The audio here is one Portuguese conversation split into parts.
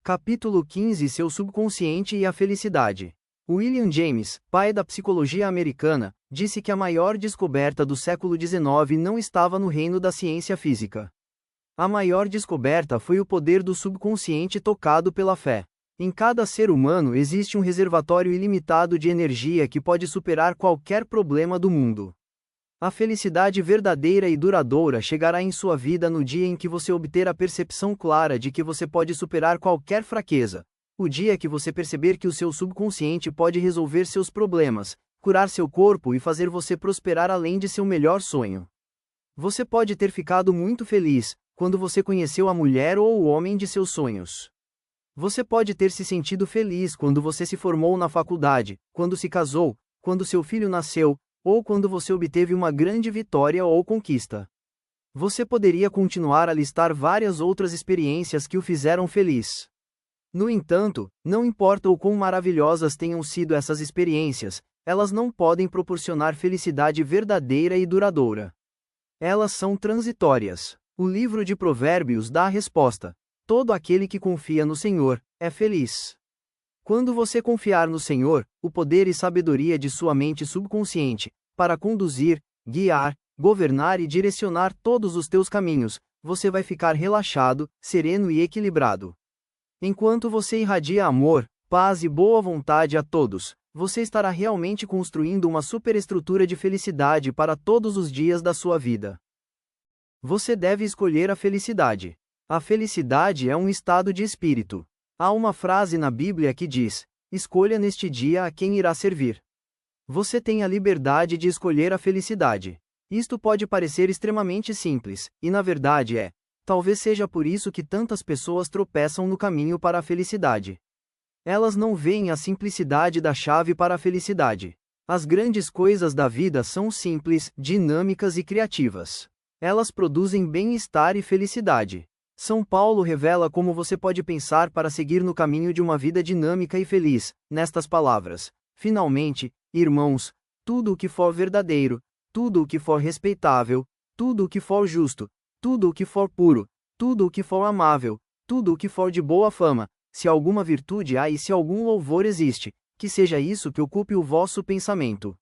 Capítulo 15. Seu subconsciente e a felicidade. William James, pai da psicologia americana, disse que a maior descoberta do século XIX não estava no reino da ciência física. A maior descoberta foi o poder do subconsciente tocado pela fé. Em cada ser humano existe um reservatório ilimitado de energia que pode superar qualquer problema do mundo. A felicidade verdadeira e duradoura chegará em sua vida no dia em que você obter a percepção clara de que você pode superar qualquer fraqueza. O dia que você perceber que o seu subconsciente pode resolver seus problemas, curar seu corpo e fazer você prosperar além de seu melhor sonho. Você pode ter ficado muito feliz quando você conheceu a mulher ou o homem de seus sonhos. Você pode ter se sentido feliz quando você se formou na faculdade, quando se casou, quando seu filho nasceu, ou quando você obteve uma grande vitória ou conquista. Você poderia continuar a listar várias outras experiências que o fizeram feliz. No entanto, não importa o quão maravilhosas tenham sido essas experiências, elas não podem proporcionar felicidade verdadeira e duradoura. Elas são transitórias. O livro de Provérbios dá a resposta: todo aquele que confia no Senhor é feliz. Quando você confiar no Senhor, o poder e sabedoria de sua mente subconsciente, para conduzir, guiar, governar e direcionar todos os teus caminhos, você vai ficar relaxado, sereno e equilibrado. Enquanto você irradia amor, paz e boa vontade a todos, você estará realmente construindo uma superestrutura de felicidade para todos os dias da sua vida. Você deve escolher a felicidade. A felicidade é um estado de espírito. Há uma frase na Bíblia que diz: escolha neste dia a quem irá servir. Você tem a liberdade de escolher a felicidade. Isto pode parecer extremamente simples, e na verdade é. Talvez seja por isso que tantas pessoas tropeçam no caminho para a felicidade. Elas não veem a simplicidade da chave para a felicidade. As grandes coisas da vida são simples, dinâmicas e criativas. Elas produzem bem-estar e felicidade. São Paulo revela como você pode pensar para seguir no caminho de uma vida dinâmica e feliz, nestas palavras: finalmente, irmãos, tudo o que for verdadeiro, tudo o que for respeitável, tudo o que for justo, tudo o que for puro, tudo o que for amável, tudo o que for de boa fama, se alguma virtude há e se algum louvor existe, que seja isso que ocupe o vosso pensamento.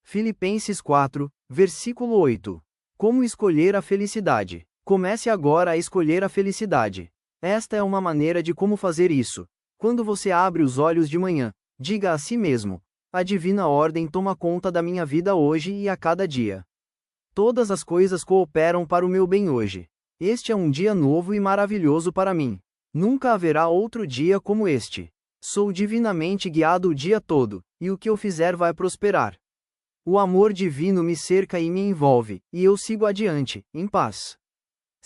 Filipenses 4, versículo 8. Como escolher a felicidade? Comece agora a escolher a felicidade. Esta é uma maneira de como fazer isso. Quando você abre os olhos de manhã, diga a si mesmo: a divina ordem toma conta da minha vida hoje e a cada dia. Todas as coisas cooperam para o meu bem hoje. Este é um dia novo e maravilhoso para mim. Nunca haverá outro dia como este. Sou divinamente guiado o dia todo, e o que eu fizer vai prosperar. O amor divino me cerca e me envolve, e eu sigo adiante, em paz.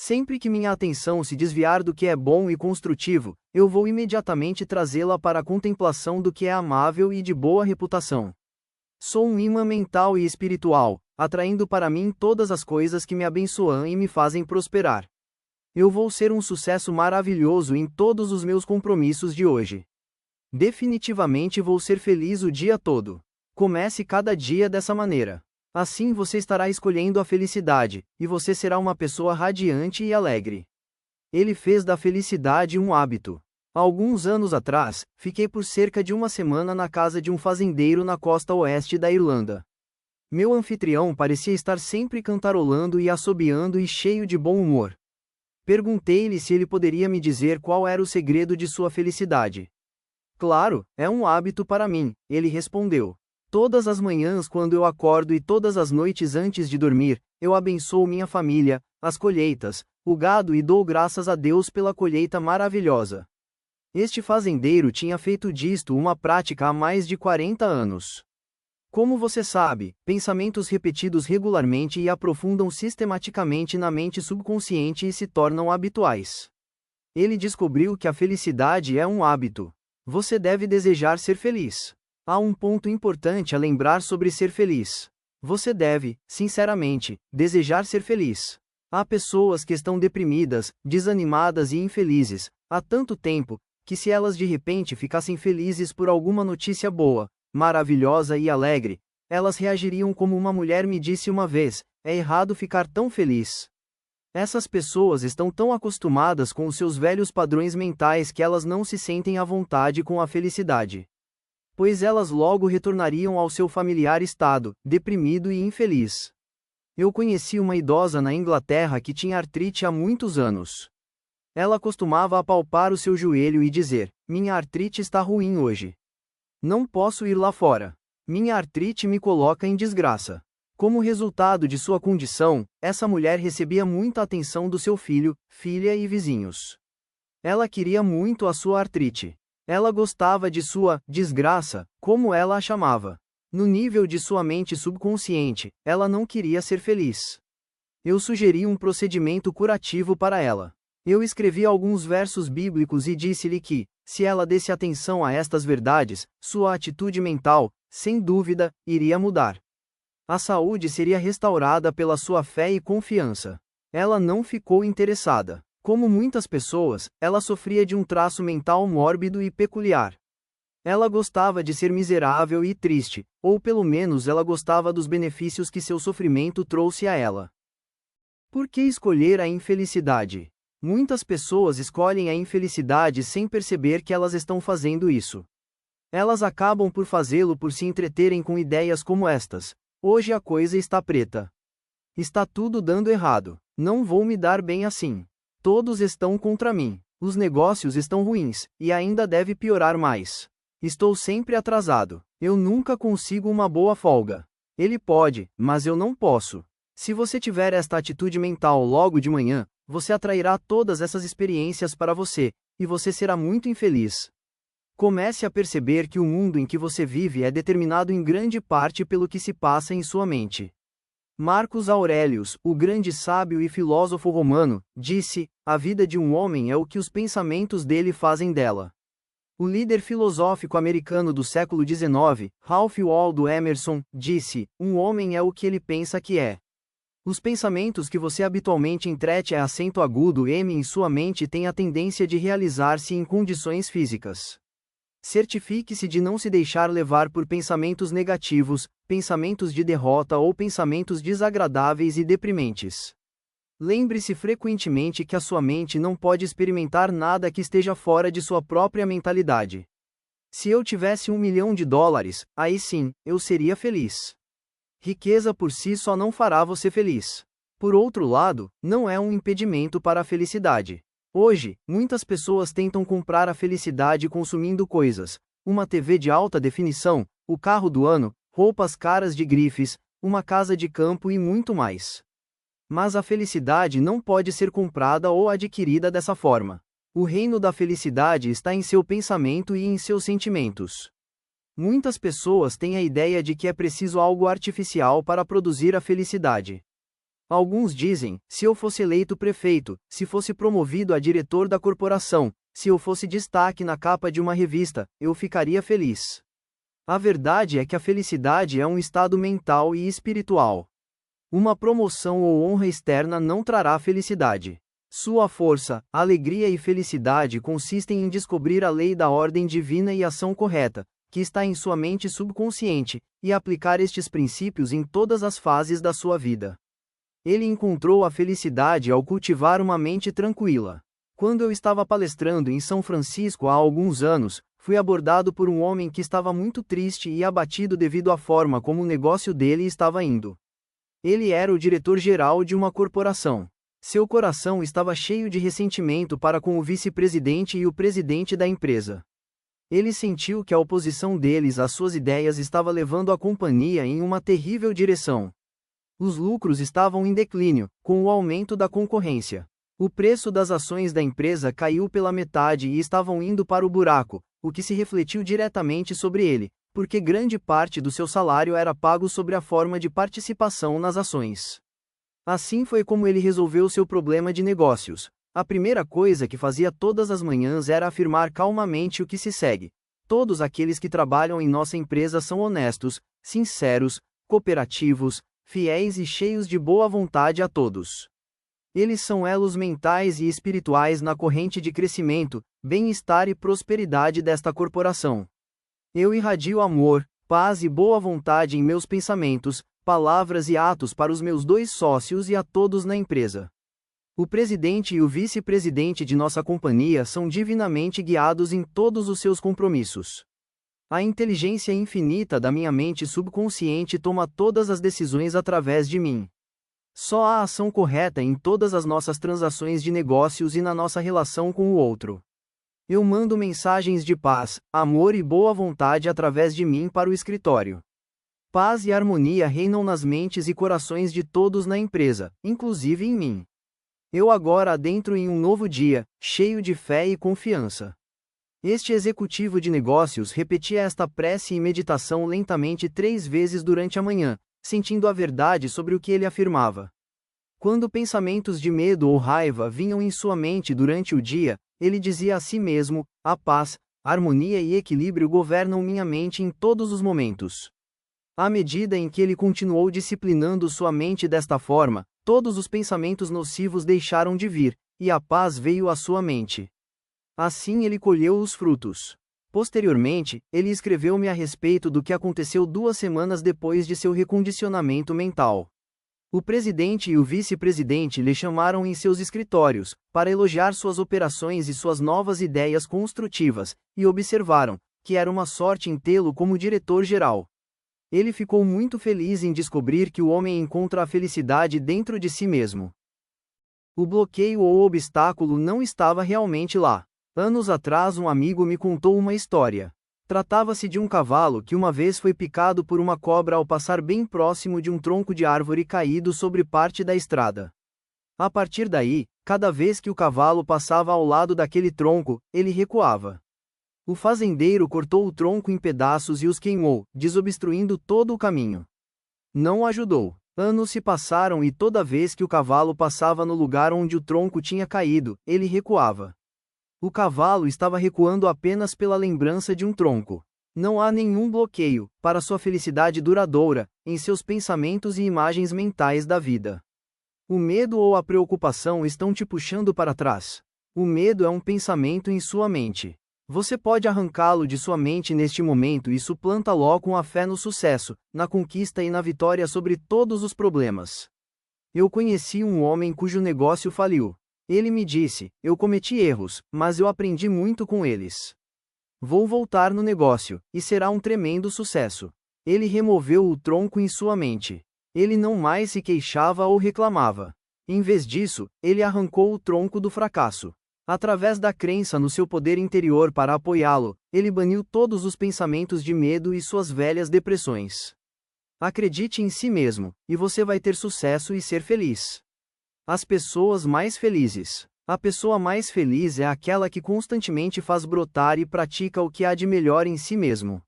Sempre que minha atenção se desviar do que é bom e construtivo, eu vou imediatamente trazê-la para a contemplação do que é amável e de boa reputação. Sou um imã mental e espiritual, atraindo para mim todas as coisas que me abençoam e me fazem prosperar. Eu vou ser um sucesso maravilhoso em todos os meus compromissos de hoje. Definitivamente vou ser feliz o dia todo. Comece cada dia dessa maneira. Assim você estará escolhendo a felicidade, e você será uma pessoa radiante e alegre. Ele fez da felicidade um hábito. Alguns anos atrás, fiquei por cerca de uma semana na casa de um fazendeiro na costa oeste da Irlanda. Meu anfitrião parecia estar sempre cantarolando e assobiando e cheio de bom humor. Perguntei-lhe se ele poderia me dizer qual era o segredo de sua felicidade. Claro, é um hábito para mim, ele respondeu. Todas as manhãs quando eu acordo e todas as noites antes de dormir, eu abençoo minha família, as colheitas, o gado e dou graças a Deus pela colheita maravilhosa. Este fazendeiro tinha feito disto uma prática há mais de 40 anos. Como você sabe, pensamentos repetidos regularmente e aprofundam sistematicamente na mente subconsciente e se tornam habituais. Ele descobriu que a felicidade é um hábito. Você deve desejar ser feliz. Há um ponto importante a lembrar sobre ser feliz. Você deve, sinceramente, desejar ser feliz. Há pessoas que estão deprimidas, desanimadas e infelizes, há tanto tempo, que se elas de repente ficassem felizes por alguma notícia boa, maravilhosa e alegre, elas reagiriam como uma mulher me disse uma vez: é errado ficar tão feliz. Essas pessoas estão tão acostumadas com os seus velhos padrões mentais que elas não se sentem à vontade com a felicidade. Pois elas logo retornariam ao seu familiar estado, deprimido e infeliz. Eu conheci uma idosa na Inglaterra que tinha artrite há muitos anos. Ela costumava apalpar o seu joelho e dizer: "Minha artrite está ruim hoje. Não posso ir lá fora. Minha artrite me coloca em desgraça." Como resultado de sua condição, essa mulher recebia muita atenção do seu filho, filha e vizinhos. Ela queria muito a sua artrite. Ela gostava de sua desgraça, como ela a chamava. No nível de sua mente subconsciente, ela não queria ser feliz. Eu sugeri um procedimento curativo para ela. Eu escrevi alguns versos bíblicos e disse-lhe que, se ela desse atenção a estas verdades, sua atitude mental, sem dúvida, iria mudar. A saúde seria restaurada pela sua fé e confiança. Ela não ficou interessada. Como muitas pessoas, ela sofria de um traço mental mórbido e peculiar. Ela gostava de ser miserável e triste, ou pelo menos ela gostava dos benefícios que seu sofrimento trouxe a ela. Por que escolher a infelicidade? Muitas pessoas escolhem a infelicidade sem perceber que elas estão fazendo isso. Elas acabam por fazê-lo por se entreterem com ideias como estas: "Hoje a coisa está preta. Está tudo dando errado. Não vou me dar bem assim. Todos estão contra mim. Os negócios estão ruins, e ainda deve piorar mais. Estou sempre atrasado. Eu nunca consigo uma boa folga. Ele pode, mas eu não posso." Se você tiver esta atitude mental logo de manhã, você atrairá todas essas experiências para você, e você será muito infeliz. Comece a perceber que o mundo em que você vive é determinado em grande parte pelo que se passa em sua mente. Marcos Aurelius, o grande sábio e filósofo romano, disse: "A vida de um homem é o que os pensamentos dele fazem dela." O líder filosófico americano do século XIX, Ralph Waldo Emerson, disse: "Um homem é o que ele pensa que é." Os pensamentos que você habitualmente entrete acento agudo M em sua mente têm a tendência de realizar-se em condições físicas. Certifique-se de não se deixar levar por pensamentos negativos, pensamentos de derrota ou pensamentos desagradáveis e deprimentes. Lembre-se frequentemente que a sua mente não pode experimentar nada que esteja fora de sua própria mentalidade. Se eu tivesse $1 milhão, aí sim, eu seria feliz. Riqueza por si só não fará você feliz. Por outro lado, não é um impedimento para a felicidade. Hoje, muitas pessoas tentam comprar a felicidade consumindo coisas: uma TV de alta definição, o carro do ano, roupas caras de grifes, uma casa de campo e muito mais. Mas a felicidade não pode ser comprada ou adquirida dessa forma. O reino da felicidade está em seu pensamento e em seus sentimentos. Muitas pessoas têm a ideia de que é preciso algo artificial para produzir a felicidade. Alguns dizem: se eu fosse eleito prefeito, se fosse promovido a diretor da corporação, se eu fosse destaque na capa de uma revista, eu ficaria feliz. A verdade é que a felicidade é um estado mental e espiritual. Uma promoção ou honra externa não trará felicidade. Sua força, alegria e felicidade consistem em descobrir a lei da ordem divina e ação correta, que está em sua mente subconsciente, e aplicar estes princípios em todas as fases da sua vida. Ele encontrou a felicidade ao cultivar uma mente tranquila. Quando eu estava palestrando em São Francisco há alguns anos, fui abordado por um homem que estava muito triste e abatido devido à forma como o negócio dele estava indo. Ele era o diretor-geral de uma corporação. Seu coração estava cheio de ressentimento para com o vice-presidente e o presidente da empresa. Ele sentiu que a oposição deles às suas ideias estava levando a companhia em uma terrível direção. Os lucros estavam em declínio, com o aumento da concorrência. O preço das ações da empresa caiu pela metade e estavam indo para o buraco, o que se refletiu diretamente sobre ele, porque grande parte do seu salário era pago sob a forma de participação nas ações. Assim foi como ele resolveu seu problema de negócios. A primeira coisa que fazia todas as manhãs era afirmar calmamente o que se segue: todos aqueles que trabalham em nossa empresa são honestos, sinceros, cooperativos, fiéis e cheios de boa vontade a todos. Eles são elos mentais e espirituais na corrente de crescimento, bem-estar e prosperidade desta corporação. Eu irradio amor, paz e boa vontade em meus pensamentos, palavras e atos para os meus 2 sócios e a todos na empresa. O presidente e o vice-presidente de nossa companhia são divinamente guiados em todos os seus compromissos. A inteligência infinita da minha mente subconsciente toma todas as decisões através de mim. Só há ação correta em todas as nossas transações de negócios e na nossa relação com o outro. Eu mando mensagens de paz, amor e boa vontade através de mim para o escritório. Paz e harmonia reinam nas mentes e corações de todos na empresa, inclusive em mim. Eu agora adentro em um novo dia, cheio de fé e confiança. Este executivo de negócios repetia esta prece e meditação lentamente 3 vezes durante a manhã, sentindo a verdade sobre o que ele afirmava. Quando pensamentos de medo ou raiva vinham em sua mente durante o dia, ele dizia a si mesmo: a paz, harmonia e equilíbrio governam minha mente em todos os momentos. À medida em que ele continuou disciplinando sua mente desta forma, todos os pensamentos nocivos deixaram de vir, e a paz veio à sua mente. Assim ele colheu os frutos. Posteriormente, ele escreveu-me a respeito do que aconteceu 2 semanas depois de seu recondicionamento mental. O presidente e o vice-presidente lhe chamaram em seus escritórios, para elogiar suas operações e suas novas ideias construtivas, e observaram que era uma sorte em tê-lo como diretor-geral. Ele ficou muito feliz em descobrir que o homem encontra a felicidade dentro de si mesmo. O bloqueio ou obstáculo não estava realmente lá. Anos atrás um amigo me contou uma história. Tratava-se de um cavalo que uma vez foi picado por uma cobra ao passar bem próximo de um tronco de árvore caído sobre parte da estrada. A partir daí, cada vez que o cavalo passava ao lado daquele tronco, ele recuava. O fazendeiro cortou o tronco em pedaços e os queimou, desobstruindo todo o caminho. Não ajudou. Anos se passaram e toda vez que o cavalo passava no lugar onde o tronco tinha caído, ele recuava. O cavalo estava recuando apenas pela lembrança de um tronco. Não há nenhum bloqueio, para sua felicidade duradoura, em seus pensamentos e imagens mentais da vida. O medo ou a preocupação estão te puxando para trás. O medo é um pensamento em sua mente. Você pode arrancá-lo de sua mente neste momento e suplanta-lo com a fé no sucesso, na conquista e na vitória sobre todos os problemas. Eu conheci um homem cujo negócio faliu. Ele me disse: eu cometi erros, mas eu aprendi muito com eles. Vou voltar no negócio, e será um tremendo sucesso. Ele removeu o tronco em sua mente. Ele não mais se queixava ou reclamava. Em vez disso, ele arrancou o tronco do fracasso. Através da crença no seu poder interior para apoiá-lo, ele baniu todos os pensamentos de medo e suas velhas depressões. Acredite em si mesmo, e você vai ter sucesso e ser feliz. As pessoas mais felizes. A pessoa mais feliz é aquela que constantemente faz brotar e pratica o que há de melhor em si mesmo.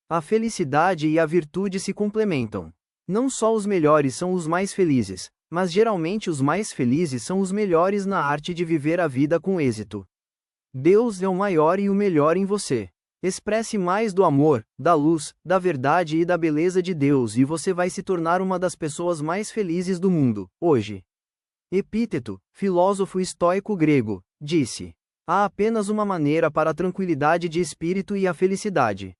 A felicidade e a virtude se complementam. Não só os melhores são os mais felizes, mas geralmente os mais felizes são os melhores na arte de viver a vida com êxito. Deus é o maior e o melhor em você. Expresse mais do amor, da luz, da verdade e da beleza de Deus e você vai se tornar uma das pessoas mais felizes do mundo, hoje. Epíteto, filósofo estoico grego, disse: há apenas uma maneira para a tranquilidade de espírito e a felicidade.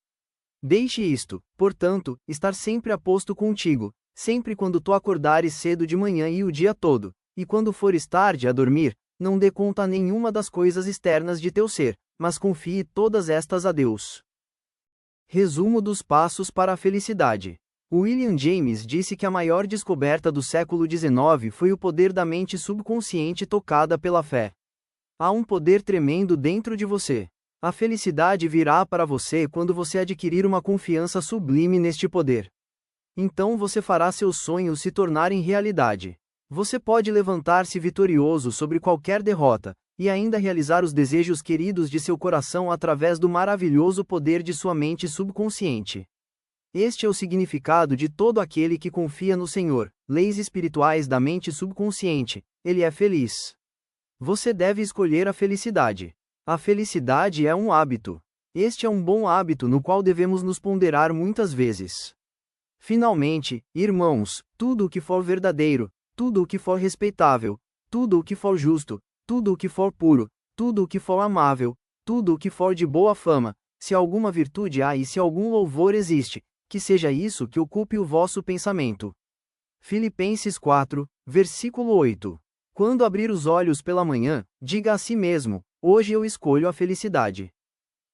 Deixe isto, portanto, estar sempre a posto contigo, sempre quando tu acordares cedo de manhã e o dia todo, e quando fores tarde a dormir, não dê conta a nenhuma das coisas externas de teu ser, mas confie todas estas a Deus. Resumo dos passos para a felicidade. William James disse que a maior descoberta do século XIX foi o poder da mente subconsciente tocada pela fé. Há um poder tremendo dentro de você. A felicidade virá para você quando você adquirir uma confiança sublime neste poder. Então você fará seus sonhos se tornarem realidade. Você pode levantar-se vitorioso sobre qualquer derrota, e ainda realizar os desejos queridos de seu coração através do maravilhoso poder de sua mente subconsciente. Este é o significado de todo aquele que confia no Senhor, leis espirituais da mente subconsciente, ele é feliz. Você deve escolher a felicidade. A felicidade é um hábito. Este é um bom hábito no qual devemos nos ponderar muitas vezes. Finalmente, irmãos, tudo o que for verdadeiro, tudo o que for respeitável, tudo o que for justo, tudo o que for puro, tudo o que for amável, tudo o que for de boa fama, se alguma virtude há e se algum louvor existe, que seja isso que ocupe o vosso pensamento. Filipenses 4, versículo 8. Quando abrir os olhos pela manhã, diga a si mesmo: hoje eu escolho a felicidade.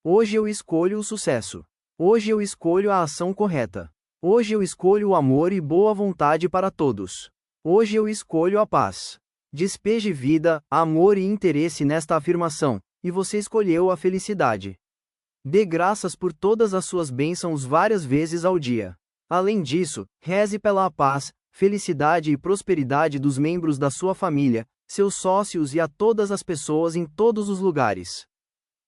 Hoje eu escolho o sucesso. Hoje eu escolho a ação correta. Hoje eu escolho o amor e boa vontade para todos. Hoje eu escolho a paz. Despeje vida, amor e interesse nesta afirmação, e você escolheu a felicidade. Dê graças por todas as suas bênçãos várias vezes ao dia. Além disso, reze pela paz, felicidade e prosperidade dos membros da sua família, seus sócios e a todas as pessoas em todos os lugares.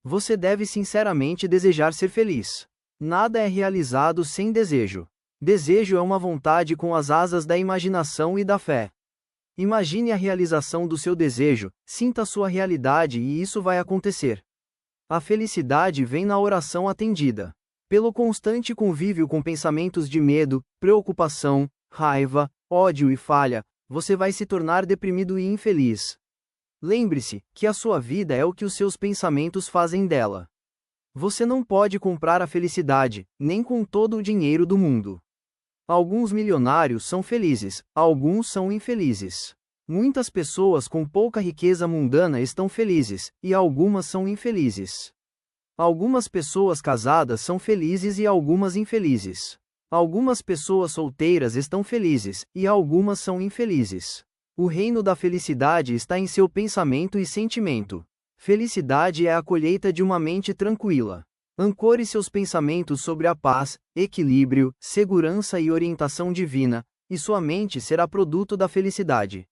Você deve sinceramente desejar ser feliz. Nada é realizado sem desejo. Desejo é uma vontade com as asas da imaginação e da fé. Imagine a realização do seu desejo, sinta sua realidade e isso vai acontecer. A felicidade vem na oração atendida. Pelo constante convívio com pensamentos de medo, preocupação, raiva, ódio e falha, você vai se tornar deprimido e infeliz. Lembre-se que a sua vida é o que os seus pensamentos fazem dela. Você não pode comprar a felicidade, nem com todo o dinheiro do mundo. Alguns milionários são felizes, alguns são infelizes. Muitas pessoas com pouca riqueza mundana estão felizes, e algumas são infelizes. Algumas pessoas casadas são felizes e algumas infelizes. Algumas pessoas solteiras estão felizes, e algumas são infelizes. O reino da felicidade está em seu pensamento e sentimento. Felicidade é a colheita de uma mente tranquila. Ancore seus pensamentos sobre a paz, equilíbrio, segurança e orientação divina, e sua mente será produto da felicidade.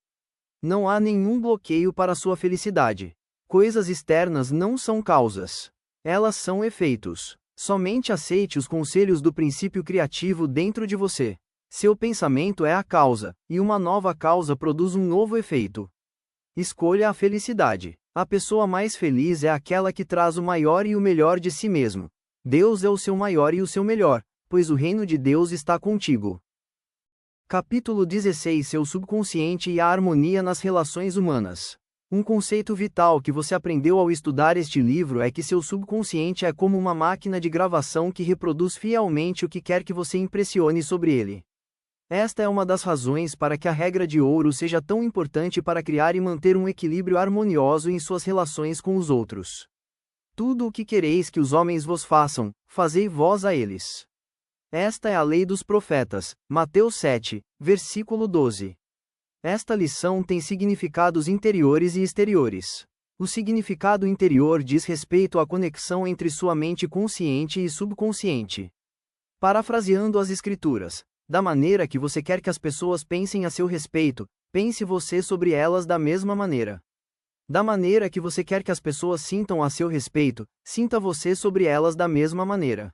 Não há nenhum bloqueio para sua felicidade. Coisas externas não são causas. Elas são efeitos. Somente aceite os conselhos do princípio criativo dentro de você. Seu pensamento é a causa, e uma nova causa produz um novo efeito. Escolha a felicidade. A pessoa mais feliz é aquela que traz o maior e o melhor de si mesmo. Deus é o seu maior e o seu melhor, pois o reino de Deus está contigo. Capítulo 16 Seu subconsciente e a harmonia nas relações humanas. Um conceito vital que você aprendeu ao estudar este livro é que seu subconsciente é como uma máquina de gravação que reproduz fielmente o que quer que você impressione sobre ele. Esta é uma das razões para que a regra de ouro seja tão importante para criar e manter um equilíbrio harmonioso em suas relações com os outros. Tudo o que quereis que os homens vos façam, fazei vós a eles. Esta é a lei dos profetas, Mateus 7, versículo 12. Esta lição tem significados interiores e exteriores. O significado interior diz respeito à conexão entre sua mente consciente e subconsciente. Parafraseando as Escrituras, da maneira que você quer que as pessoas pensem a seu respeito, pense você sobre elas da mesma maneira. Da maneira que você quer que as pessoas sintam a seu respeito, sinta você sobre elas da mesma maneira.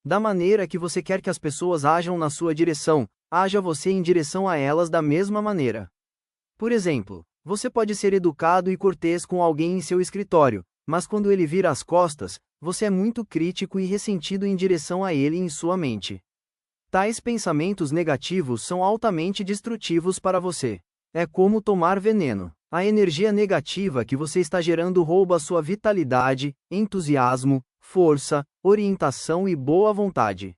Da maneira que você quer que as pessoas ajam na sua direção, haja você em direção a elas da mesma maneira. Por exemplo, você pode ser educado e cortês com alguém em seu escritório, mas quando ele vira as costas, você é muito crítico e ressentido em direção a ele em sua mente. Tais pensamentos negativos são altamente destrutivos para você. É como tomar veneno. A energia negativa que você está gerando rouba sua vitalidade, entusiasmo, força, orientação e boa vontade.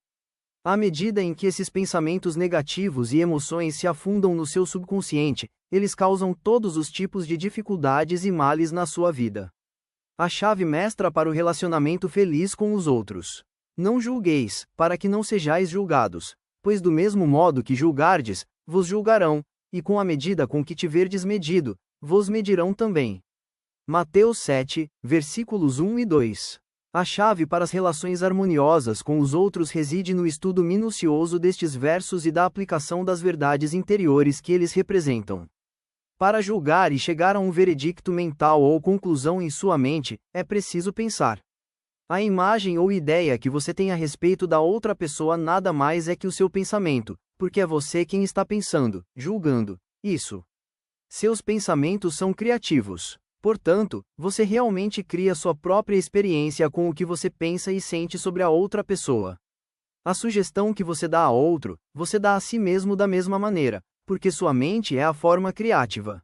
À medida em que esses pensamentos negativos e emoções se afundam no seu subconsciente, eles causam todos os tipos de dificuldades e males na sua vida. A chave mestra para o relacionamento feliz com os outros. Não julgueis, para que não sejais julgados, pois do mesmo modo que julgardes, vos julgarão, e com a medida com que tiverdes medido, vos medirão também. Mateus 7, versículos 1 e 2. A chave para as relações harmoniosas com os outros reside no estudo minucioso destes versos e da aplicação das verdades interiores que eles representam. Para julgar e chegar a um veredicto mental ou conclusão em sua mente, é preciso pensar. A imagem ou ideia que você tem a respeito da outra pessoa nada mais é que o seu pensamento, porque é você quem está pensando, julgando, isso. Seus pensamentos são criativos. Portanto, você realmente cria sua própria experiência com o que você pensa e sente sobre a outra pessoa. A sugestão que você dá a outro, você dá a si mesmo da mesma maneira, porque sua mente é a forma criativa.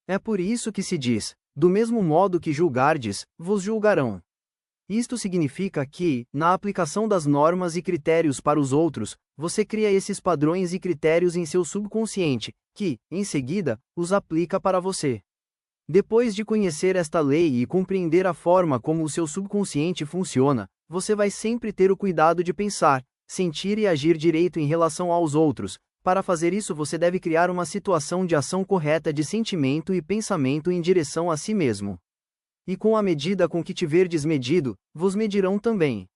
É por isso que se diz, do mesmo modo que julgardes, vos julgarão. Isto significa que, na aplicação das normas e critérios para os outros, você cria esses padrões e critérios em seu subconsciente, que, em seguida, os aplica para você. Depois de conhecer esta lei e compreender a forma como o seu subconsciente funciona, você vai sempre ter o cuidado de pensar, sentir e agir direito em relação aos outros. Para fazer isso, você deve criar uma situação de ação correta de sentimento e pensamento em direção a si mesmo. E com a medida com que tiver desmedido, vos medirão também.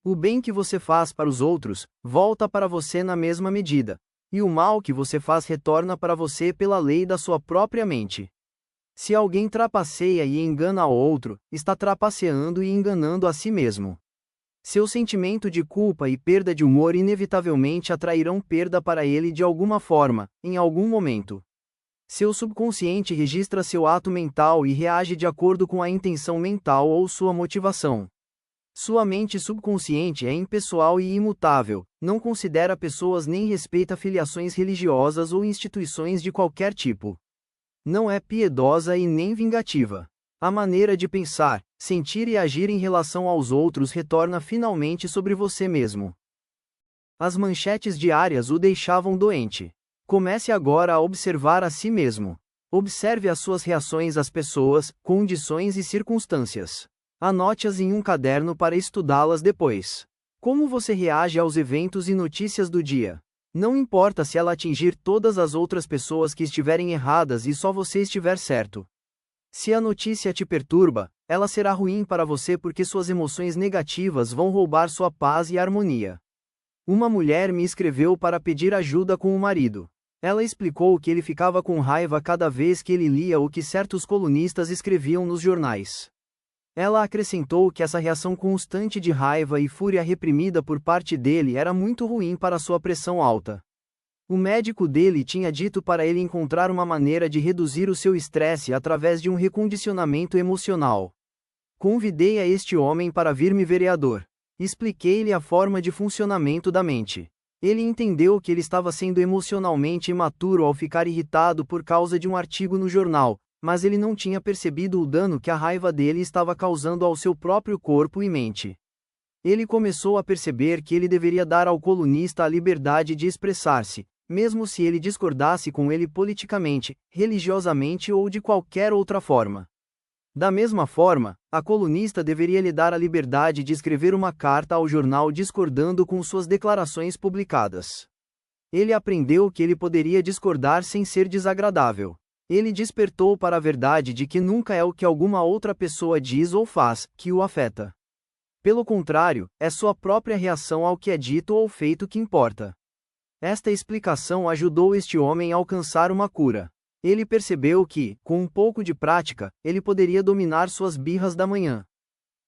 O bem que você faz para os outros, volta para você na mesma medida, e o mal que você faz retorna para você pela lei da sua própria mente. Se alguém trapaceia e engana ao outro, está trapaceando e enganando a si mesmo. Seu sentimento de culpa e perda de humor inevitavelmente atrairão perda para ele de alguma forma, em algum momento. Seu subconsciente registra seu ato mental e reage de acordo com a intenção mental ou sua motivação. Sua mente subconsciente é impessoal e imutável, não considera pessoas nem respeita filiações religiosas ou instituições de qualquer tipo. Não é piedosa e nem vingativa. A maneira de pensar, sentir e agir em relação aos outros retorna finalmente sobre você mesmo. As manchetes diárias o deixavam doente. Comece agora a observar a si mesmo. Observe as suas reações às pessoas, condições e circunstâncias. Anote-as em um caderno para estudá-las depois. Como você reage aos eventos e notícias do dia? Não importa se ela atingir todas as outras pessoas que estiverem erradas e só você estiver certo. Se a notícia te perturba, ela será ruim para você porque suas emoções negativas vão roubar sua paz e harmonia. Uma mulher me escreveu para pedir ajuda com o marido. Ela explicou que ele ficava com raiva cada vez que ele lia o que certos colunistas escreviam nos jornais. Ela acrescentou que essa reação constante de raiva e fúria reprimida por parte dele era muito ruim para sua pressão alta. O médico dele tinha dito para ele encontrar uma maneira de reduzir o seu estresse através de um recondicionamento emocional. Convidei a este homem para vir-me vereador. Expliquei-lhe a forma de funcionamento da mente. Ele entendeu que ele estava sendo emocionalmente imaturo ao ficar irritado por causa de um artigo no jornal, mas ele não tinha percebido o dano que a raiva dele estava causando ao seu próprio corpo e mente. Ele começou a perceber que ele deveria dar ao colunista a liberdade de expressar-se, mesmo se ele discordasse com ele politicamente, religiosamente ou de qualquer outra forma. Da mesma forma, a colunista deveria lhe dar a liberdade de escrever uma carta ao jornal discordando com suas declarações publicadas. Ele aprendeu que ele poderia discordar sem ser desagradável. Ele despertou para a verdade de que nunca é o que alguma outra pessoa diz ou faz que o afeta. Pelo contrário, é sua própria reação ao que é dito ou feito que importa. Esta explicação ajudou este homem a alcançar uma cura. Ele percebeu que, com um pouco de prática, ele poderia dominar suas birras da manhã.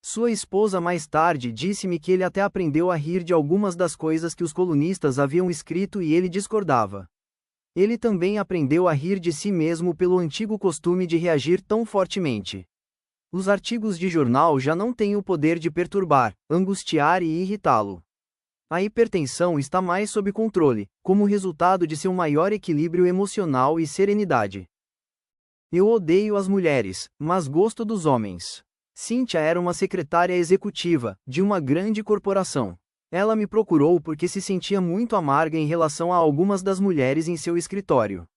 Sua esposa mais tarde disse-me que ele até aprendeu a rir de algumas das coisas que os colunistas haviam escrito e ele discordava. Ele também aprendeu a rir de si mesmo pelo antigo costume de reagir tão fortemente. Os artigos de jornal já não têm o poder de perturbar, angustiar e irritá-lo. A hipertensão está mais sob controle, como resultado de seu maior equilíbrio emocional e serenidade. Eu odeio as mulheres, mas gosto dos homens. Cynthia era uma secretária executiva, de uma grande corporação. Ela me procurou porque se sentia muito amarga em relação a algumas das mulheres em seu escritório.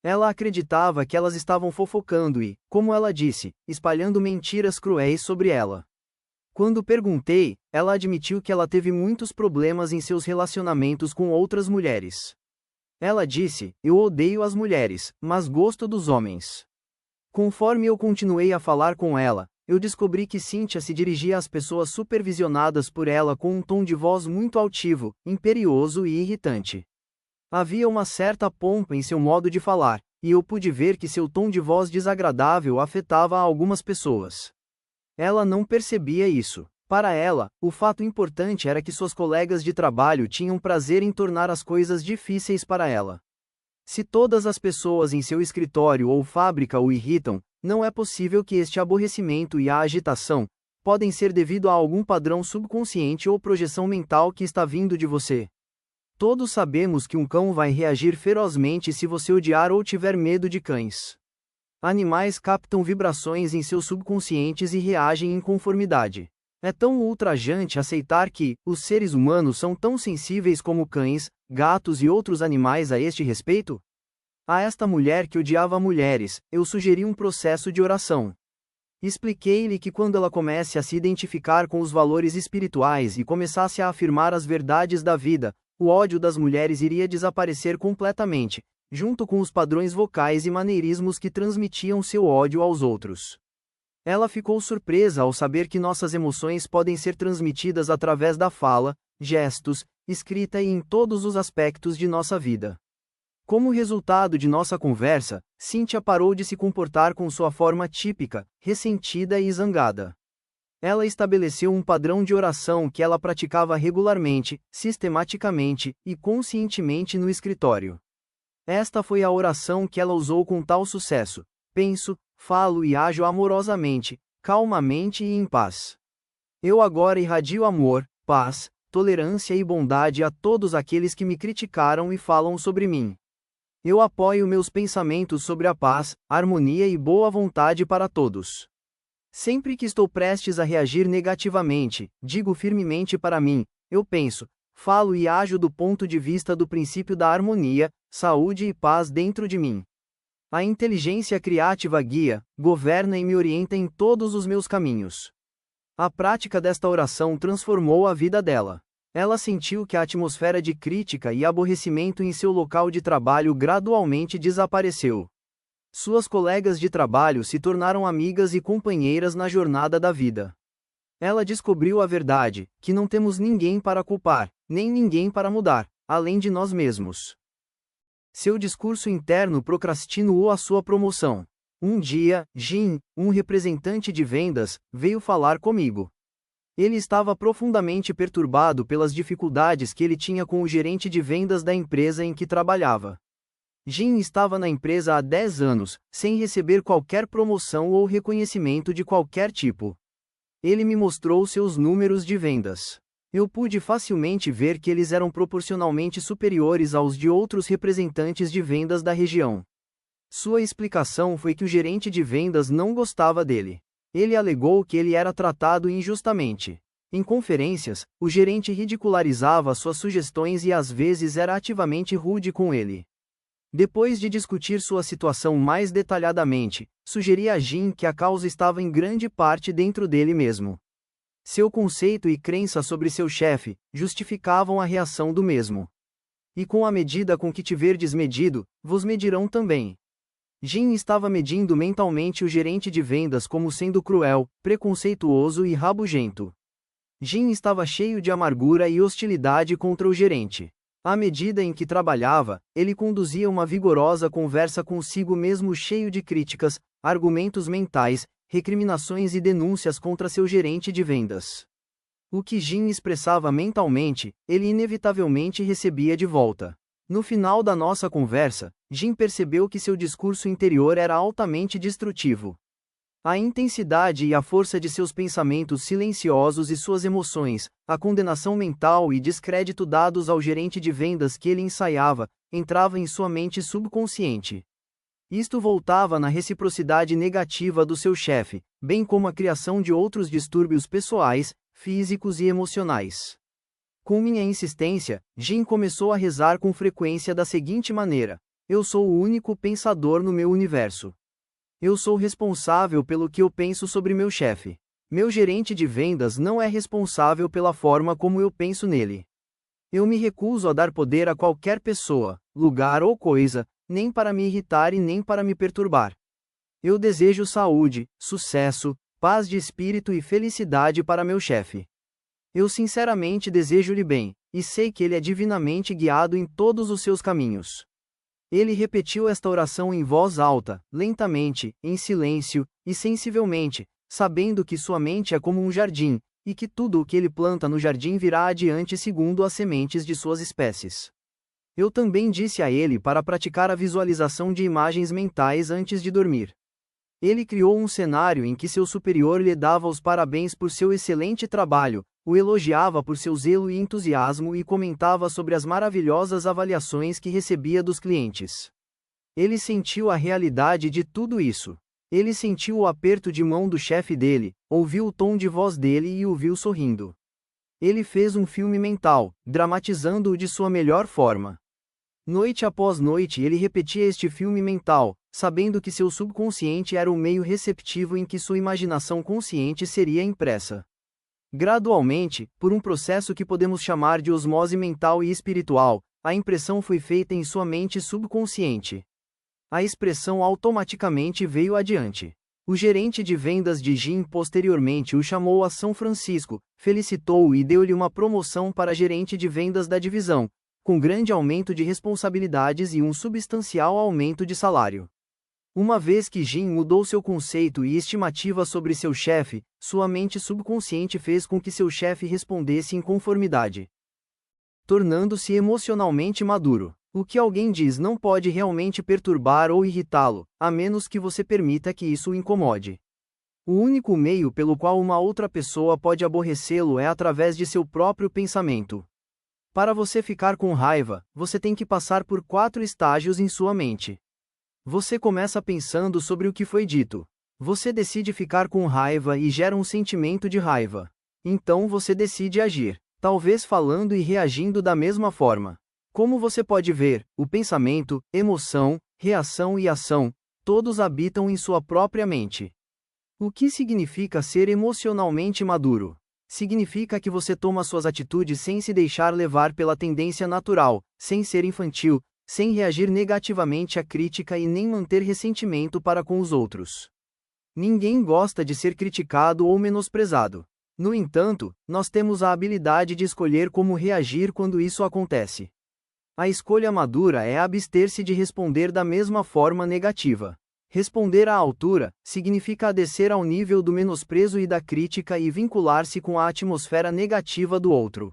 Ela acreditava que elas estavam fofocando e, como ela disse, espalhando mentiras cruéis sobre ela. Quando perguntei, ela admitiu que ela teve muitos problemas em seus relacionamentos com outras mulheres. Ela disse: "Eu odeio as mulheres, mas gosto dos homens." Conforme eu continuei a falar com ela, eu descobri que Cynthia se dirigia às pessoas supervisionadas por ela com um tom de voz muito altivo, imperioso e irritante. Havia uma certa pompa em seu modo de falar, e eu pude ver que seu tom de voz desagradável afetava algumas pessoas. Ela não percebia isso. Para ela, o fato importante era que suas colegas de trabalho tinham prazer em tornar as coisas difíceis para ela. Se todas as pessoas em seu escritório ou fábrica o irritam, não é possível que este aborrecimento e a agitação podem ser devido a algum padrão subconsciente ou projeção mental que está vindo de você. Todos sabemos que um cão vai reagir ferozmente se você odiar ou tiver medo de cães. Animais captam vibrações em seus subconscientes e reagem em conformidade. É tão ultrajante aceitar que os seres humanos são tão sensíveis como cães, gatos e outros animais a este respeito? A esta mulher que odiava mulheres, eu sugeri um processo de oração. Expliquei-lhe que quando ela comece a se identificar com os valores espirituais e começasse a afirmar as verdades da vida, o ódio das mulheres iria desaparecer completamente, junto com os padrões vocais e maneirismos que transmitiam seu ódio aos outros. Ela ficou surpresa ao saber que nossas emoções podem ser transmitidas através da fala, gestos, escrita e em todos os aspectos de nossa vida. Como resultado de nossa conversa, Cynthia parou de se comportar com sua forma típica, ressentida e zangada. Ela estabeleceu um padrão de oração que ela praticava regularmente, sistematicamente e conscientemente no escritório. Esta foi a oração que ela usou com tal sucesso: penso, falo e ajo amorosamente, calmamente e em paz. Eu agora irradio amor, paz, tolerância e bondade a todos aqueles que me criticaram e falam sobre mim. Eu apoio meus pensamentos sobre a paz, harmonia e boa vontade para todos. Sempre que estou prestes a reagir negativamente, digo firmemente para mim: eu penso, falo e ajo do ponto de vista do princípio da harmonia, saúde e paz dentro de mim. A inteligência criativa guia, governa e me orienta em todos os meus caminhos. A prática desta oração transformou a vida dela. Ela sentiu que a atmosfera de crítica e aborrecimento em seu local de trabalho gradualmente desapareceu. Suas colegas de trabalho se tornaram amigas e companheiras na jornada da vida. Ela descobriu a verdade, que não temos ninguém para culpar, nem ninguém para mudar, além de nós mesmos. Seu discurso interno procrastinou a sua promoção. Um dia, Jim, um representante de vendas, veio falar comigo. Ele estava profundamente perturbado pelas dificuldades que ele tinha com o gerente de vendas da empresa em que trabalhava. Jim estava na empresa há 10 anos, sem receber qualquer promoção ou reconhecimento de qualquer tipo. Ele me mostrou seus números de vendas. Eu pude facilmente ver que eles eram proporcionalmente superiores aos de outros representantes de vendas da região. Sua explicação foi que o gerente de vendas não gostava dele. Ele alegou que ele era tratado injustamente. Em conferências, o gerente ridicularizava suas sugestões e às vezes era ativamente rude com ele. Depois de discutir sua situação mais detalhadamente, sugeri a Jim que a causa estava em grande parte dentro dele mesmo. Seu conceito e crença sobre seu chefe justificavam a reação do mesmo. E com a medida com que tiverdes medido, vos medirão também. Jim estava medindo mentalmente o gerente de vendas como sendo cruel, preconceituoso e rabugento. Jim estava cheio de amargura e hostilidade contra o gerente. À medida em que trabalhava, ele conduzia uma vigorosa conversa consigo mesmo, cheio de críticas, argumentos mentais, recriminações e denúncias contra seu gerente de vendas. O que Jim expressava mentalmente, ele inevitavelmente recebia de volta. No final da nossa conversa, Jim percebeu que seu discurso interior era altamente destrutivo. A intensidade e a força de seus pensamentos silenciosos e suas emoções, a condenação mental e descrédito dados ao gerente de vendas que ele ensaiava, entrava em sua mente subconsciente. Isto voltava na reciprocidade negativa do seu chefe, bem como a criação de outros distúrbios pessoais, físicos e emocionais. Com minha insistência, Jim começou a rezar com frequência da seguinte maneira: eu sou o único pensador no meu universo. Eu sou responsável pelo que eu penso sobre meu chefe. Meu gerente de vendas não é responsável pela forma como eu penso nele. Eu me recuso a dar poder a qualquer pessoa, lugar ou coisa, nem para me irritar e nem para me perturbar. Eu desejo saúde, sucesso, paz de espírito e felicidade para meu chefe. Eu sinceramente desejo-lhe bem, e sei que ele é divinamente guiado em todos os seus caminhos. Ele repetiu esta oração em voz alta, lentamente, em silêncio, e sensivelmente, sabendo que sua mente é como um jardim, e que tudo o que ele planta no jardim virá adiante segundo as sementes de suas espécies. Eu também disse a ele para praticar a visualização de imagens mentais antes de dormir. Ele criou um cenário em que seu superior lhe dava os parabéns por seu excelente trabalho, o elogiava por seu zelo e entusiasmo e comentava sobre as maravilhosas avaliações que recebia dos clientes. Ele sentiu a realidade de tudo isso. Ele sentiu o aperto de mão do chefe dele, ouviu o tom de voz dele e o viu sorrindo. Ele fez um filme mental, dramatizando-o de sua melhor forma. Noite após noite ele repetia este filme mental, sabendo que seu subconsciente era o meio receptivo em que sua imaginação consciente seria impressa. Gradualmente, por um processo que podemos chamar de osmose mental e espiritual, a impressão foi feita em sua mente subconsciente. A expressão automaticamente veio adiante. O gerente de vendas de Jim posteriormente o chamou a São Francisco, felicitou-o e deu-lhe uma promoção para gerente de vendas da divisão, com grande aumento de responsabilidades e um substancial aumento de salário. Uma vez que Jim mudou seu conceito e estimativa sobre seu chefe, sua mente subconsciente fez com que seu chefe respondesse em conformidade, tornando-se emocionalmente maduro. O que alguém diz não pode realmente perturbar ou irritá-lo, a menos que você permita que isso o incomode. O único meio pelo qual uma outra pessoa pode aborrecê-lo é através de seu próprio pensamento. Para você ficar com raiva, você tem que passar por 4 estágios em sua mente. Você começa pensando sobre o que foi dito. Você decide ficar com raiva e gera um sentimento de raiva. Então você decide agir, talvez falando e reagindo da mesma forma. Como você pode ver, o pensamento, emoção, reação e ação, todos habitam em sua própria mente. O que significa ser emocionalmente maduro? Significa que você toma suas atitudes sem se deixar levar pela tendência natural, sem ser infantil, sem reagir negativamente à crítica e nem manter ressentimento para com os outros. Ninguém gosta de ser criticado ou menosprezado. No entanto, nós temos a habilidade de escolher como reagir quando isso acontece. A escolha madura é abster-se de responder da mesma forma negativa. Responder à altura significa descer ao nível do menosprezo e da crítica e vincular-se com a atmosfera negativa do outro.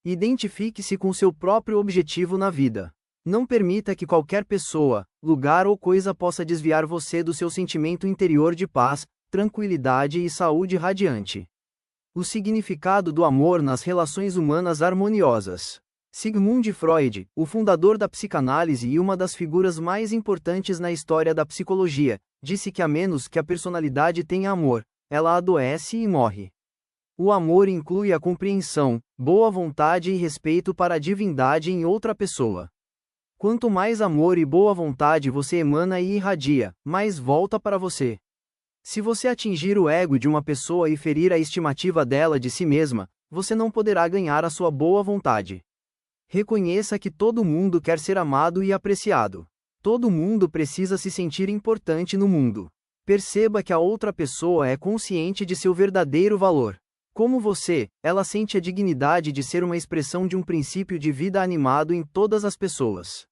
Identifique-se com seu próprio objetivo na vida. Não permita que qualquer pessoa, lugar ou coisa possa desviar você do seu sentimento interior de paz, tranquilidade e saúde radiante. O significado do amor nas relações humanas harmoniosas. Sigmund Freud, o fundador da psicanálise e uma das figuras mais importantes na história da psicologia, disse que a menos que a personalidade tenha amor, ela adoece e morre. O amor inclui a compreensão, boa vontade e respeito para a divindade em outra pessoa. Quanto mais amor e boa vontade você emana e irradia, mais volta para você. Se você atingir o ego de uma pessoa e ferir a estimativa dela de si mesma, você não poderá ganhar a sua boa vontade. Reconheça que todo mundo quer ser amado e apreciado. Todo mundo precisa se sentir importante no mundo. Perceba que a outra pessoa é consciente de seu verdadeiro valor. Como você, ela sente a dignidade de ser uma expressão de um princípio de vida animado em todas as pessoas.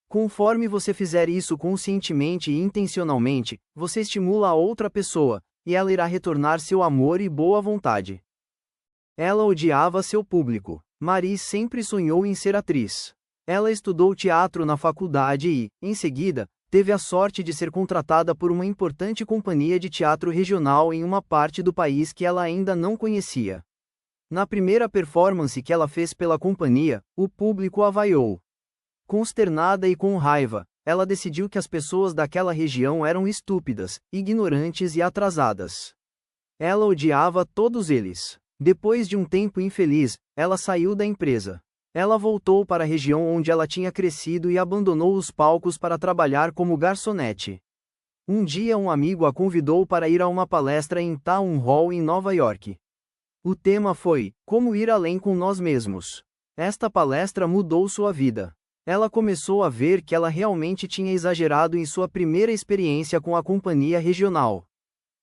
Conforme você fizer isso conscientemente e intencionalmente, você estimula a outra pessoa, e ela irá retornar seu amor e boa vontade. Ela odiava seu público. Marie sempre sonhou em ser atriz. Ela estudou teatro na faculdade e, em seguida, teve a sorte de ser contratada por uma importante companhia de teatro regional em uma parte do país que ela ainda não conhecia. Na primeira performance que ela fez pela companhia, o público a vaiou. Consternada e com raiva, ela decidiu que as pessoas daquela região eram estúpidas, ignorantes e atrasadas. Ela odiava todos eles. Depois de um tempo infeliz, ela saiu da empresa. Ela voltou para a região onde ela tinha crescido e abandonou os palcos para trabalhar como garçonete. Um dia um amigo a convidou para ir a uma palestra em Town Hall em Nova York. O tema foi, como ir além com nós mesmos. Esta palestra mudou sua vida. Ela começou a ver que ela realmente tinha exagerado em sua primeira experiência com a companhia regional.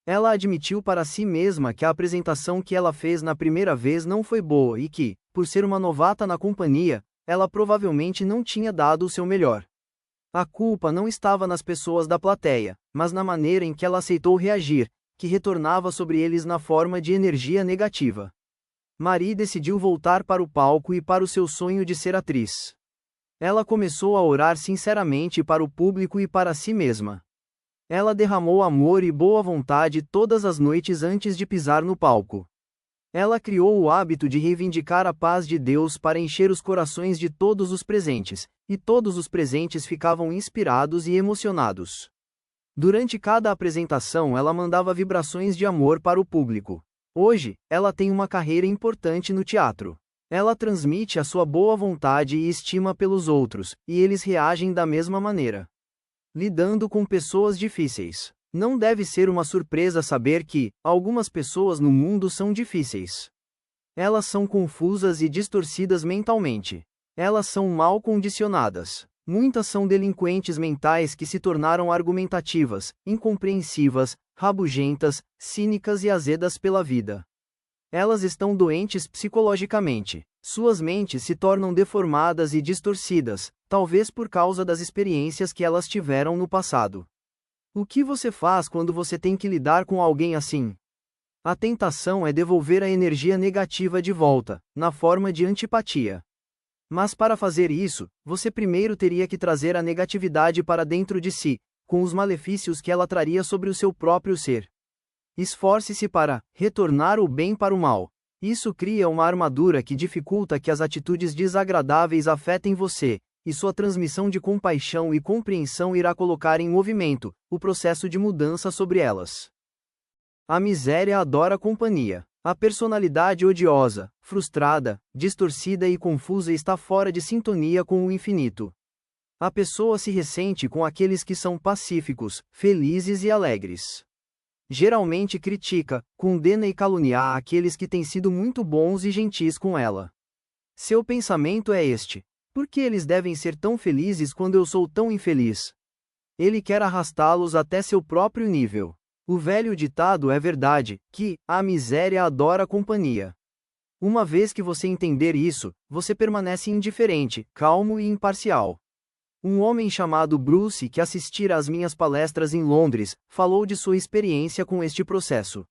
Ela admitiu para si mesma que a apresentação que ela fez na primeira vez não foi boa e que, por ser uma novata na companhia, ela provavelmente não tinha dado o seu melhor. A culpa não estava nas pessoas da plateia, mas na maneira em que ela aceitou reagir, que retornava sobre eles na forma de energia negativa. Marie decidiu voltar para o palco e para o seu sonho de ser atriz. Ela começou a orar sinceramente para o público e para si mesma. Ela derramou amor e boa vontade todas as noites antes de pisar no palco. Ela criou o hábito de reivindicar a paz de Deus para encher os corações de todos os presentes, e todos os presentes ficavam inspirados e emocionados. Durante cada apresentação ela mandava vibrações de amor para o público. Hoje, ela tem uma carreira importante no teatro. Ela transmite a sua boa vontade e estima pelos outros, e eles reagem da mesma maneira. Lidando com pessoas difíceis. Não deve ser uma surpresa saber que, algumas pessoas no mundo são difíceis. Elas são confusas e distorcidas mentalmente. Elas são mal condicionadas. Muitas são delinquentes mentais que se tornaram argumentativas, incompreensivas, rabugentas, cínicas e azedas pela vida. Elas estão doentes psicologicamente. Suas mentes se tornam deformadas e distorcidas, talvez por causa das experiências que elas tiveram no passado. O que você faz quando você tem que lidar com alguém assim? A tentação é devolver a energia negativa de volta, na forma de antipatia. Mas para fazer isso, você primeiro teria que trazer a negatividade para dentro de si, com os malefícios que ela traria sobre o seu próprio ser. Esforce-se para retornar o bem para o mal. Isso cria uma armadura que dificulta que as atitudes desagradáveis afetem você, e sua transmissão de compaixão e compreensão irá colocar em movimento o processo de mudança sobre elas. A miséria adora companhia. A personalidade odiosa, frustrada, distorcida e confusa está fora de sintonia com o infinito. A pessoa se ressente com aqueles que são pacíficos, felizes e alegres. Geralmente critica, condena e calunia aqueles que têm sido muito bons e gentis com ela. Seu pensamento é este: por que eles devem ser tão felizes quando eu sou tão infeliz? Ele quer arrastá-los até seu próprio nível. O velho ditado é verdade, que a miséria adora companhia. Uma vez que você entender isso, você permanece indiferente, calmo e imparcial. Um homem chamado Bruce, que assistira às minhas palestras em Londres, falou de sua experiência com este processo.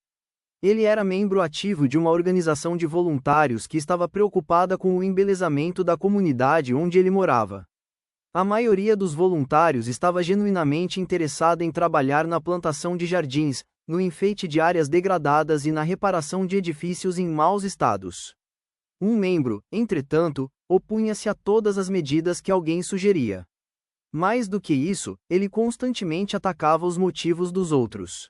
Ele era membro ativo de uma organização de voluntários que estava preocupada com o embelezamento da comunidade onde ele morava. A maioria dos voluntários estava genuinamente interessada em trabalhar na plantação de jardins, no enfeite de áreas degradadas e na reparação de edifícios em maus estados. Um membro, entretanto, opunha-se a todas as medidas que alguém sugeria. Mais do que isso, ele constantemente atacava os motivos dos outros.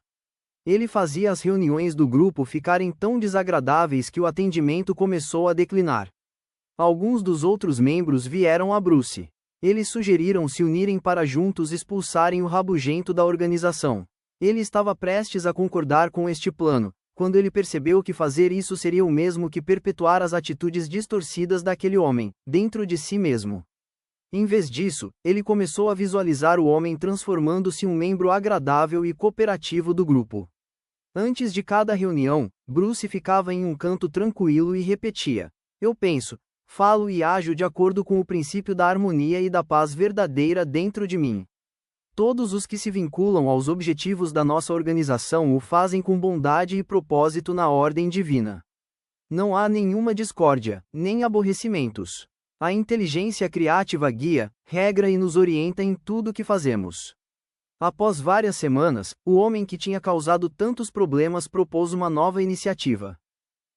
Ele fazia as reuniões do grupo ficarem tão desagradáveis que o atendimento começou a declinar. Alguns dos outros membros vieram a Bruce. Eles sugeriram se unirem para juntos expulsarem o rabugento da organização. Ele estava prestes a concordar com este plano, quando ele percebeu que fazer isso seria o mesmo que perpetuar as atitudes distorcidas daquele homem, dentro de si mesmo. Em vez disso, ele começou a visualizar o homem transformando-se em um membro agradável e cooperativo do grupo. Antes de cada reunião, Bruce ficava em um canto tranquilo e repetia: "Eu penso, falo e ajo de acordo com o princípio da harmonia e da paz verdadeira dentro de mim. Todos os que se vinculam aos objetivos da nossa organização o fazem com bondade e propósito na ordem divina. Não há nenhuma discórdia, nem aborrecimentos. A inteligência criativa guia, regra e nos orienta em tudo o que fazemos." Após várias semanas, o homem que tinha causado tantos problemas propôs uma nova iniciativa.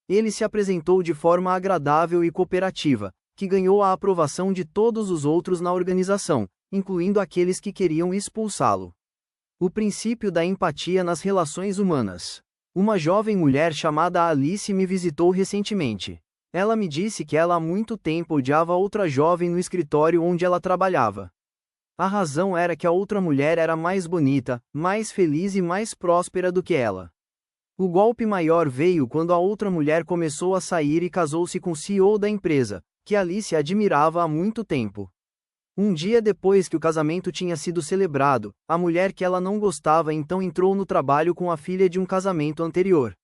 Ele se apresentou de forma agradável e cooperativa, que ganhou a aprovação de todos os outros na organização, incluindo aqueles que queriam expulsá-lo. O princípio da empatia nas relações humanas. Uma jovem mulher chamada Alice me visitou recentemente. Ela me disse que ela há muito tempo odiava outra jovem no escritório onde ela trabalhava. A razão era que a outra mulher era mais bonita, mais feliz e mais próspera do que ela. O golpe maior veio quando a outra mulher começou a sair e casou-se com o CEO da empresa, que Alice admirava há muito tempo. Um dia depois que o casamento tinha sido celebrado, a mulher que ela não gostava então entrou no trabalho com a filha de um casamento anterior.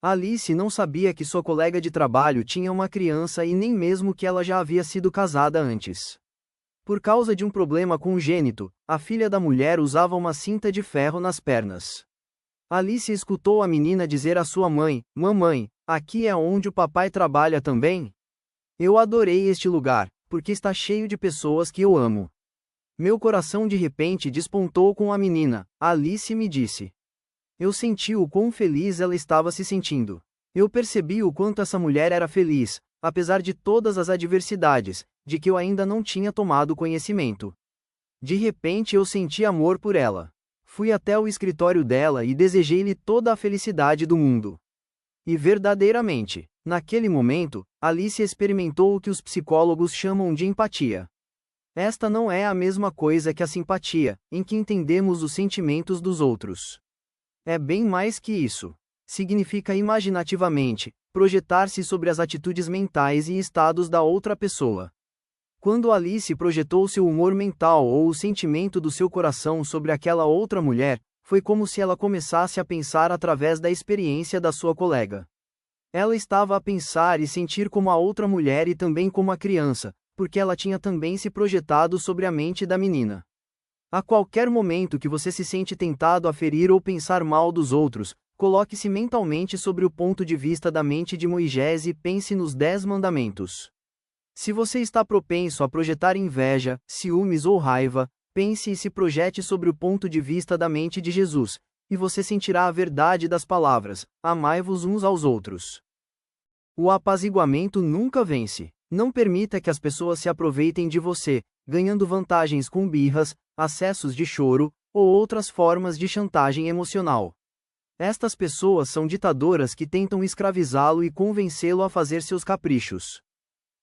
Alice não sabia que sua colega de trabalho tinha uma criança e nem mesmo que ela já havia sido casada antes. Por causa de um problema congênito, a filha da mulher usava uma cinta de ferro nas pernas. Alice escutou a menina dizer à sua mãe: "Mamãe, aqui é onde o papai trabalha também? Eu adorei este lugar, porque está cheio de pessoas que eu amo." Meu coração de repente despontou com a menina, Alice me disse. Eu senti o quão feliz ela estava se sentindo. Eu percebi o quanto essa mulher era feliz, apesar de todas as adversidades, de que eu ainda não tinha tomado conhecimento. De repente eu senti amor por ela. Fui até o escritório dela e desejei-lhe toda a felicidade do mundo. E verdadeiramente, naquele momento, Alice experimentou o que os psicólogos chamam de empatia. Esta não é a mesma coisa que a simpatia, em que entendemos os sentimentos dos outros. É bem mais que isso. Significa imaginativamente, projetar-se sobre as atitudes mentais e estados da outra pessoa. Quando Alice projetou seu humor mental ou o sentimento do seu coração sobre aquela outra mulher, foi como se ela começasse a pensar através da experiência da sua colega. Ela estava a pensar e sentir como a outra mulher e também como a criança, porque ela tinha também se projetado sobre a mente da menina. A qualquer momento que você se sente tentado a ferir ou pensar mal dos outros, coloque-se mentalmente sobre o ponto de vista da mente de Moisés e pense nos 10 mandamentos. Se você está propenso a projetar inveja, ciúmes ou raiva, pense e se projete sobre o ponto de vista da mente de Jesus, e você sentirá a verdade das palavras: amai-vos uns aos outros. O apaziguamento nunca vence. Não permita que as pessoas se aproveitem de você, ganhando vantagens com birras, acessos de choro, ou outras formas de chantagem emocional. Estas pessoas são ditadoras que tentam escravizá-lo e convencê-lo a fazer seus caprichos.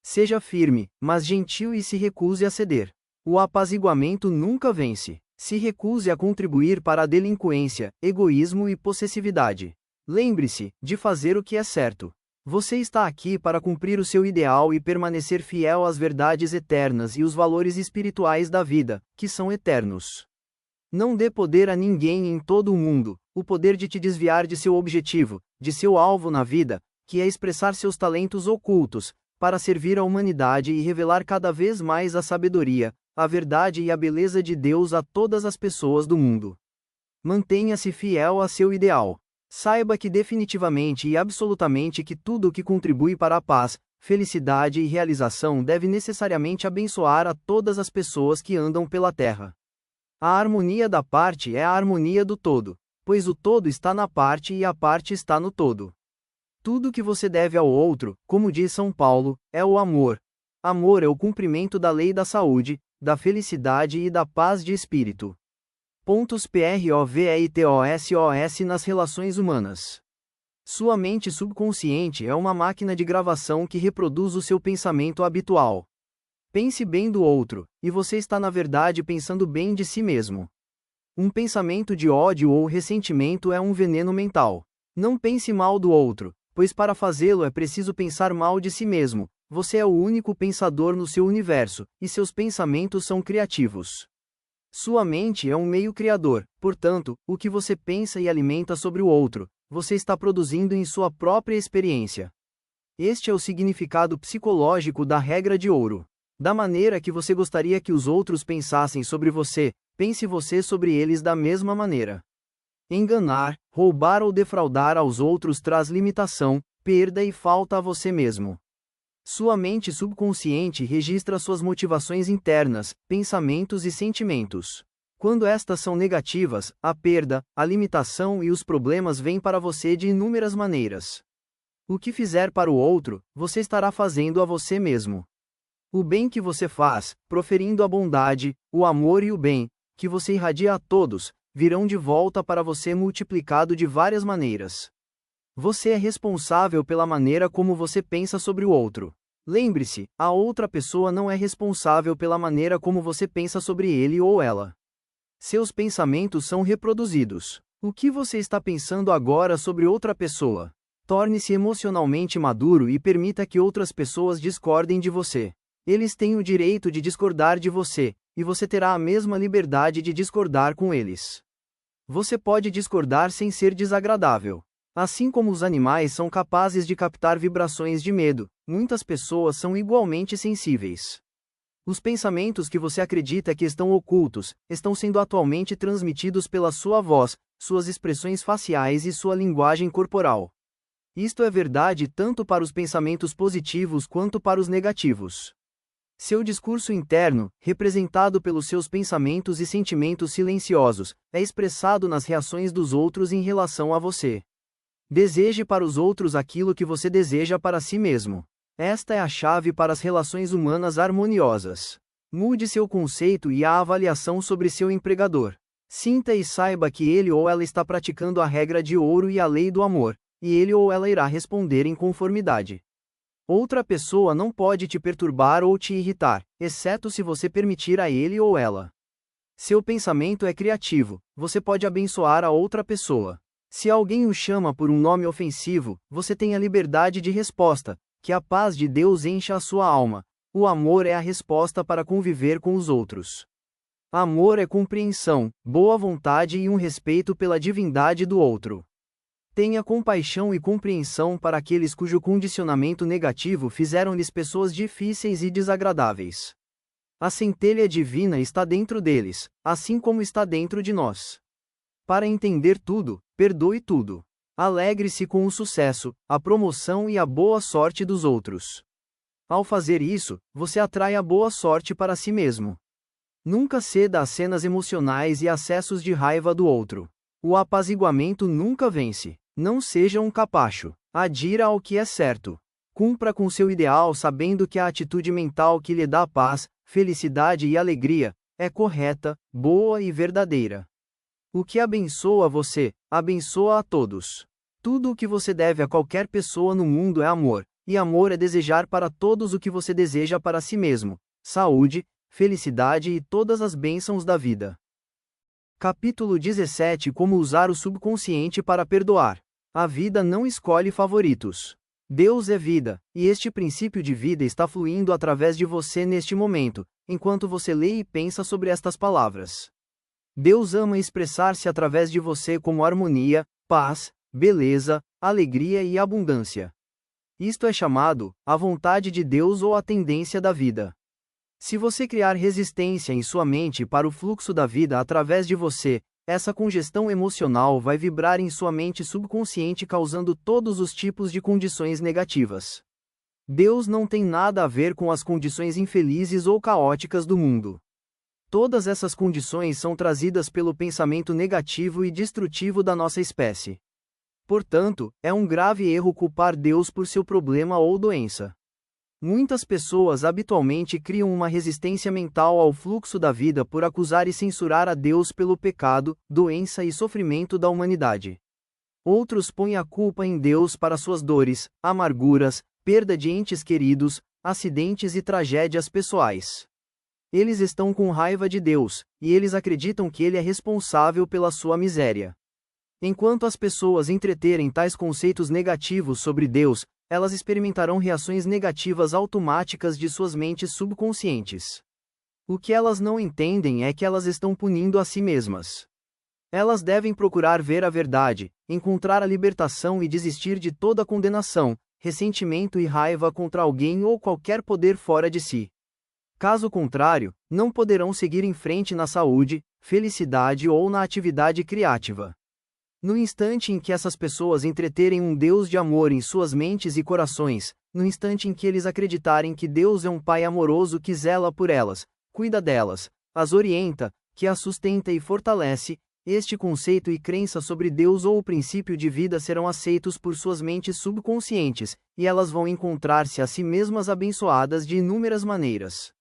Seja firme, mas gentil e se recuse a ceder. O apaziguamento nunca vence. Se recuse a contribuir para a delinquência, egoísmo e possessividade. Lembre-se de fazer o que é certo. Você está aqui para cumprir o seu ideal e permanecer fiel às verdades eternas e os valores espirituais da vida, que são eternos. Não dê poder a ninguém em todo o mundo, o poder de te desviar de seu objetivo, de seu alvo na vida, que é expressar seus talentos ocultos, para servir à humanidade e revelar cada vez mais a sabedoria, a verdade e a beleza de Deus a todas as pessoas do mundo. Mantenha-se fiel a seu ideal. Saiba que definitivamente e absolutamente que tudo o que contribui para a paz, felicidade e realização deve necessariamente abençoar a todas as pessoas que andam pela terra. A harmonia da parte é a harmonia do todo, pois o todo está na parte e a parte está no todo. Tudo que você deve ao outro, como diz São Paulo, é o amor. Amor é o cumprimento da lei da saúde, da felicidade e da paz de espírito. PROVEITOSOS nas relações humanas. Sua mente subconsciente é uma máquina de gravação que reproduz o seu pensamento habitual. Pense bem do outro, e você está na verdade pensando bem de si mesmo. Um pensamento de ódio ou ressentimento é um veneno mental. Não pense mal do outro, pois para fazê-lo é preciso pensar mal de si mesmo. Você é o único pensador no seu universo, e seus pensamentos são criativos. Sua mente é um meio criador, portanto, o que você pensa e alimenta sobre o outro, você está produzindo em sua própria experiência. Este é o significado psicológico da regra de ouro. Da maneira que você gostaria que os outros pensassem sobre você, pense você sobre eles da mesma maneira. Enganar, roubar ou defraudar aos outros traz limitação, perda e falta a você mesmo. Sua mente subconsciente registra suas motivações internas, pensamentos e sentimentos. Quando estas são negativas, a perda, a limitação e os problemas vêm para você de inúmeras maneiras. O que fizer para o outro, você estará fazendo a você mesmo. O bem que você faz, proferindo a bondade, o amor e o bem, que você irradia a todos, virão de volta para você multiplicado de várias maneiras. Você é responsável pela maneira como você pensa sobre o outro. Lembre-se, a outra pessoa não é responsável pela maneira como você pensa sobre ele ou ela. Seus pensamentos são reproduzidos. O que você está pensando agora sobre outra pessoa? Torne-se emocionalmente maduro e permita que outras pessoas discordem de você. Eles têm o direito de discordar de você, e você terá a mesma liberdade de discordar com eles. Você pode discordar sem ser desagradável. Assim como os animais são capazes de captar vibrações de medo, muitas pessoas são igualmente sensíveis. Os pensamentos que você acredita que estão ocultos, estão sendo atualmente transmitidos pela sua voz, suas expressões faciais e sua linguagem corporal. Isto é verdade tanto para os pensamentos positivos quanto para os negativos. Seu discurso interno, representado pelos seus pensamentos e sentimentos silenciosos, é expressado nas reações dos outros em relação a você. Deseje para os outros aquilo que você deseja para si mesmo. Esta é a chave para as relações humanas harmoniosas. Mude seu conceito e a avaliação sobre seu empregador. Sinta e saiba que ele ou ela está praticando a regra de ouro e a lei do amor, e ele ou ela irá responder em conformidade. Outra pessoa não pode te perturbar ou te irritar, exceto se você permitir a ele ou ela. Seu pensamento é criativo, você pode abençoar a outra pessoa. Se alguém o chama por um nome ofensivo, você tem a liberdade de resposta, que a paz de Deus encha a sua alma. O amor é a resposta para conviver com os outros. Amor é compreensão, boa vontade e um respeito pela divindade do outro. Tenha compaixão e compreensão para aqueles cujo condicionamento negativo fizeram-lhes pessoas difíceis e desagradáveis. A centelha divina está dentro deles, assim como está dentro de nós. Para entender tudo, perdoe tudo. Alegre-se com o sucesso, a promoção e a boa sorte dos outros. Ao fazer isso, você atrai a boa sorte para si mesmo. Nunca ceda às cenas emocionais e acessos de raiva do outro. O apaziguamento nunca vence. Não seja um capacho. Adira ao que é certo. Cumpra com seu ideal sabendo que a atitude mental que lhe dá paz, felicidade e alegria é correta, boa e verdadeira. O que abençoa você, abençoa a todos. Tudo o que você deve a qualquer pessoa no mundo é amor, e amor é desejar para todos o que você deseja para si mesmo: saúde, felicidade e todas as bênçãos da vida. Capítulo 17 Como usar o subconsciente para perdoar. A vida não escolhe favoritos. Deus é vida, e este princípio de vida está fluindo através de você neste momento, enquanto você lê e pensa sobre estas palavras. Deus ama expressar-se através de você como harmonia, paz, beleza, alegria e abundância. Isto é chamado a vontade de Deus ou a tendência da vida. Se você criar resistência em sua mente para o fluxo da vida através de você, essa congestão emocional vai vibrar em sua mente subconsciente causando todos os tipos de condições negativas. Deus não tem nada a ver com as condições infelizes ou caóticas do mundo. Todas essas condições são trazidas pelo pensamento negativo e destrutivo da nossa espécie. Portanto, é um grave erro culpar Deus por seu problema ou doença. Muitas pessoas habitualmente criam uma resistência mental ao fluxo da vida por acusar e censurar a Deus pelo pecado, doença e sofrimento da humanidade. Outros põem a culpa em Deus para suas dores, amarguras, perda de entes queridos, acidentes e tragédias pessoais. Eles estão com raiva de Deus, e eles acreditam que Ele é responsável pela sua miséria. Enquanto as pessoas entreterem tais conceitos negativos sobre Deus, elas experimentarão reações negativas automáticas de suas mentes subconscientes. O que elas não entendem é que elas estão punindo a si mesmas. Elas devem procurar ver a verdade, encontrar a libertação e desistir de toda condenação, ressentimento e raiva contra alguém ou qualquer poder fora de si. Caso contrário, não poderão seguir em frente na saúde, felicidade ou na atividade criativa. No instante em que essas pessoas entreterem um Deus de amor em suas mentes e corações, no instante em que eles acreditarem que Deus é um Pai amoroso que zela por elas, cuida delas, as orienta, que as sustenta e fortalece, este conceito e crença sobre Deus ou o princípio de vida serão aceitos por suas mentes subconscientes, e elas vão encontrar-se a si mesmas abençoadas de inúmeras maneiras.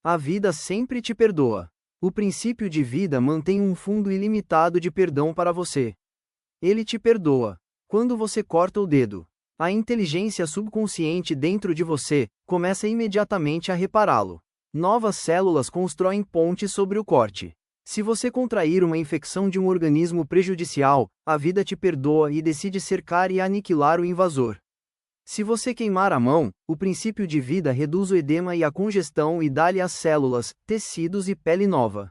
A vida sempre te perdoa. O princípio de vida mantém um fundo ilimitado de perdão para você. Ele te perdoa. Quando você corta o dedo, a inteligência subconsciente dentro de você começa imediatamente a repará-lo. Novas células constroem pontes sobre o corte. Se você contrair uma infecção de um organismo prejudicial, a vida te perdoa e decide cercar e aniquilar o invasor. Se você queimar a mão, o princípio de vida reduz o edema e a congestão e dá-lhe às células, tecidos e pele nova.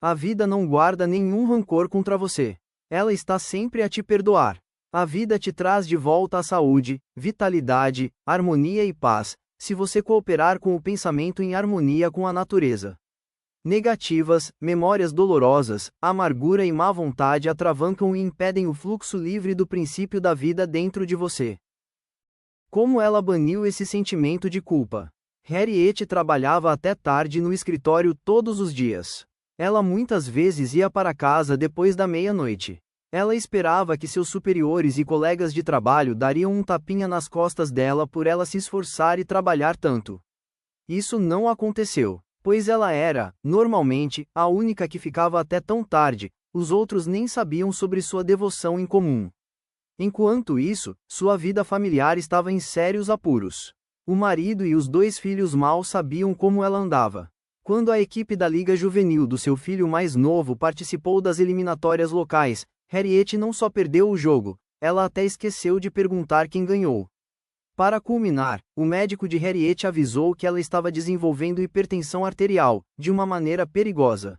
A vida não guarda nenhum rancor contra você. Ela está sempre a te perdoar. A vida te traz de volta a saúde, vitalidade, harmonia e paz, se você cooperar com o pensamento em harmonia com a natureza. Negativas, memórias dolorosas, amargura e má vontade atravancam e impedem o fluxo livre do princípio da vida dentro de você. Como ela baniu esse sentimento de culpa? Harriet trabalhava até tarde no escritório todos os dias. Ela muitas vezes ia para casa depois da meia-noite. Ela esperava que seus superiores e colegas de trabalho dariam um tapinha nas costas dela por ela se esforçar e trabalhar tanto. Isso não aconteceu, pois ela era, normalmente, a única que ficava até tão tarde, os outros nem sabiam sobre sua devoção em comum. Enquanto isso, sua vida familiar estava em sérios apuros. O marido e os 2 filhos mal sabiam como ela andava. Quando a equipe da Liga Juvenil do seu filho mais novo participou das eliminatórias locais, Harriet não só perdeu o jogo, ela até esqueceu de perguntar quem ganhou. Para culminar, o médico de Harriet avisou que ela estava desenvolvendo hipertensão arterial, de uma maneira perigosa.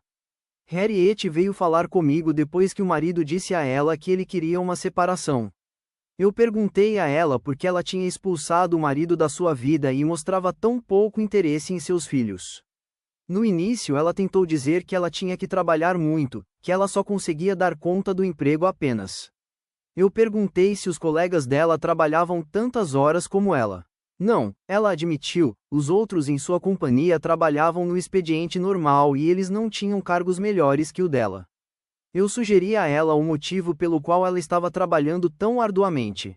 Harriet veio falar comigo depois que o marido disse a ela que ele queria uma separação. Eu perguntei a ela por que ela tinha expulsado o marido da sua vida e mostrava tão pouco interesse em seus filhos. No início ela tentou dizer que ela tinha que trabalhar muito, que ela só conseguia dar conta do emprego apenas. Eu perguntei se os colegas dela trabalhavam tantas horas como ela. Não, ela admitiu, os outros em sua companhia trabalhavam no expediente normal e eles não tinham cargos melhores que o dela. Eu sugeri a ela o motivo pelo qual ela estava trabalhando tão arduamente.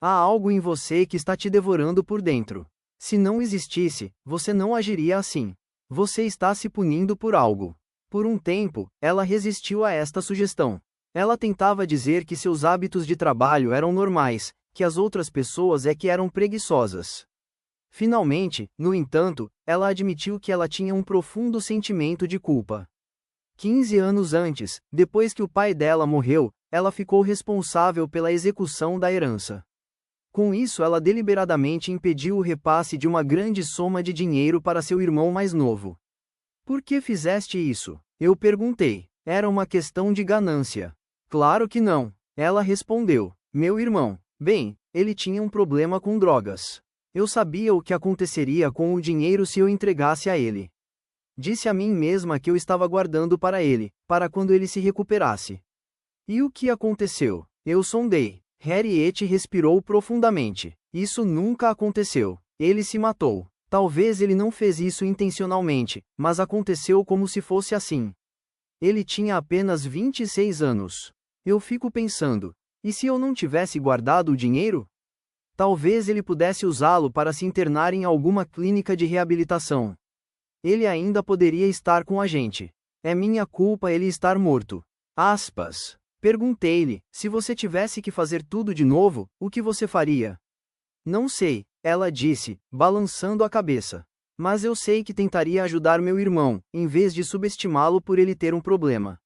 Há algo em você que está te devorando por dentro. Se não existisse, você não agiria assim. Você está se punindo por algo. Por um tempo, ela resistiu a esta sugestão. Ela tentava dizer que seus hábitos de trabalho eram normais, que as outras pessoas é que eram preguiçosas. Finalmente, no entanto, ela admitiu que ela tinha um profundo sentimento de culpa. 15 anos antes, depois que o pai dela morreu, ela ficou responsável pela execução da herança. Com isso, ela deliberadamente impediu o repasse de uma grande soma de dinheiro para seu irmão mais novo. Por que fizeste isso? Eu perguntei. Era uma questão de ganância. Claro que não. Ela respondeu. Meu irmão, bem, ele tinha um problema com drogas. Eu sabia o que aconteceria com o dinheiro se eu entregasse a ele. Disse a mim mesma que eu estava guardando para ele, para quando ele se recuperasse. E o que aconteceu? Eu sondei. Harriet respirou profundamente. Isso nunca aconteceu. Ele se matou. Talvez ele não fez isso intencionalmente, mas aconteceu como se fosse assim. Ele tinha apenas 26 anos. Eu fico pensando, e se eu não tivesse guardado o dinheiro? Talvez ele pudesse usá-lo para se internar em alguma clínica de reabilitação. Ele ainda poderia estar com a gente. É minha culpa ele estar morto. Aspas. Perguntei-lhe, se você tivesse que fazer tudo de novo, o que você faria? Não sei, ela disse, balançando a cabeça. Mas eu sei que tentaria ajudar meu irmão, em vez de subestimá-lo por ele ter um problema.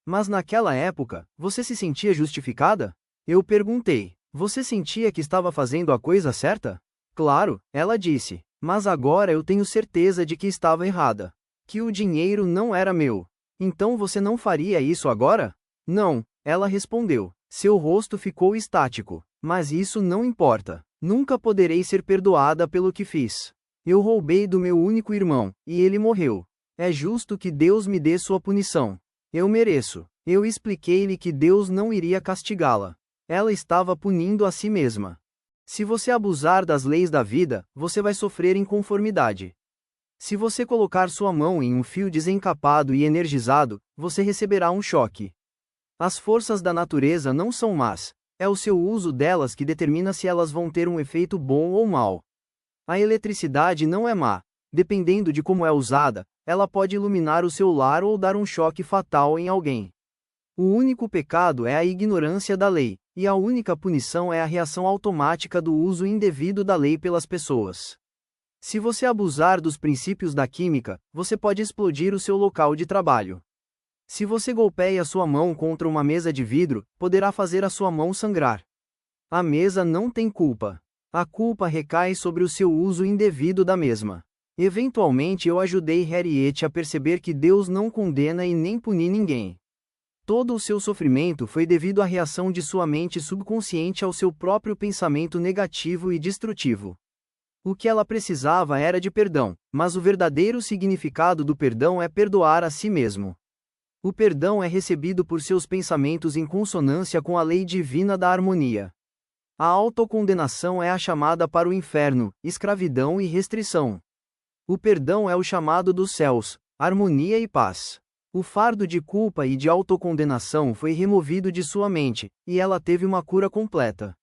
Mas naquela época, você se sentia justificada? Eu perguntei. Você sentia que estava fazendo a coisa certa? Claro, ela disse. Mas agora eu tenho certeza de que estava errada. Que o dinheiro não era meu. Então você não faria isso agora? Não, ela respondeu. Seu rosto ficou estático. Mas isso não importa. Nunca poderei ser perdoada pelo que fiz. Eu roubei do meu único irmão, e ele morreu. É justo que Deus me dê sua punição. Eu mereço. Eu expliquei-lhe que Deus não iria castigá-la. Ela estava punindo a si mesma. Se você abusar das leis da vida, você vai sofrer inconformidade. Se você colocar sua mão em um fio desencapado e energizado, você receberá um choque. As forças da natureza não são más, é o seu uso delas que determina se elas vão ter um efeito bom ou mau. A eletricidade não é má. Dependendo de como é usada, ela pode iluminar o seu lar ou dar um choque fatal em alguém. O único pecado é a ignorância da lei, e a única punição é a reação automática do uso indevido da lei pelas pessoas. Se você abusar dos princípios da química, você pode explodir o seu local de trabalho. Se você golpeia sua mão contra uma mesa de vidro, poderá fazer a sua mão sangrar. A mesa não tem culpa. A culpa recai sobre o seu uso indevido da mesma. Eventualmente eu ajudei Harriet a perceber que Deus não condena e nem pune ninguém. Todo o seu sofrimento foi devido à reação de sua mente subconsciente ao seu próprio pensamento negativo e destrutivo. O que ela precisava era de perdão, mas o verdadeiro significado do perdão é perdoar a si mesmo. O perdão é recebido por seus pensamentos em consonância com a lei divina da harmonia. A autocondenação é a chamada para o inferno, escravidão e restrição. O perdão é o chamado dos céus, harmonia e paz. O fardo de culpa e de autocondenação foi removido de sua mente, e ela teve uma cura completa.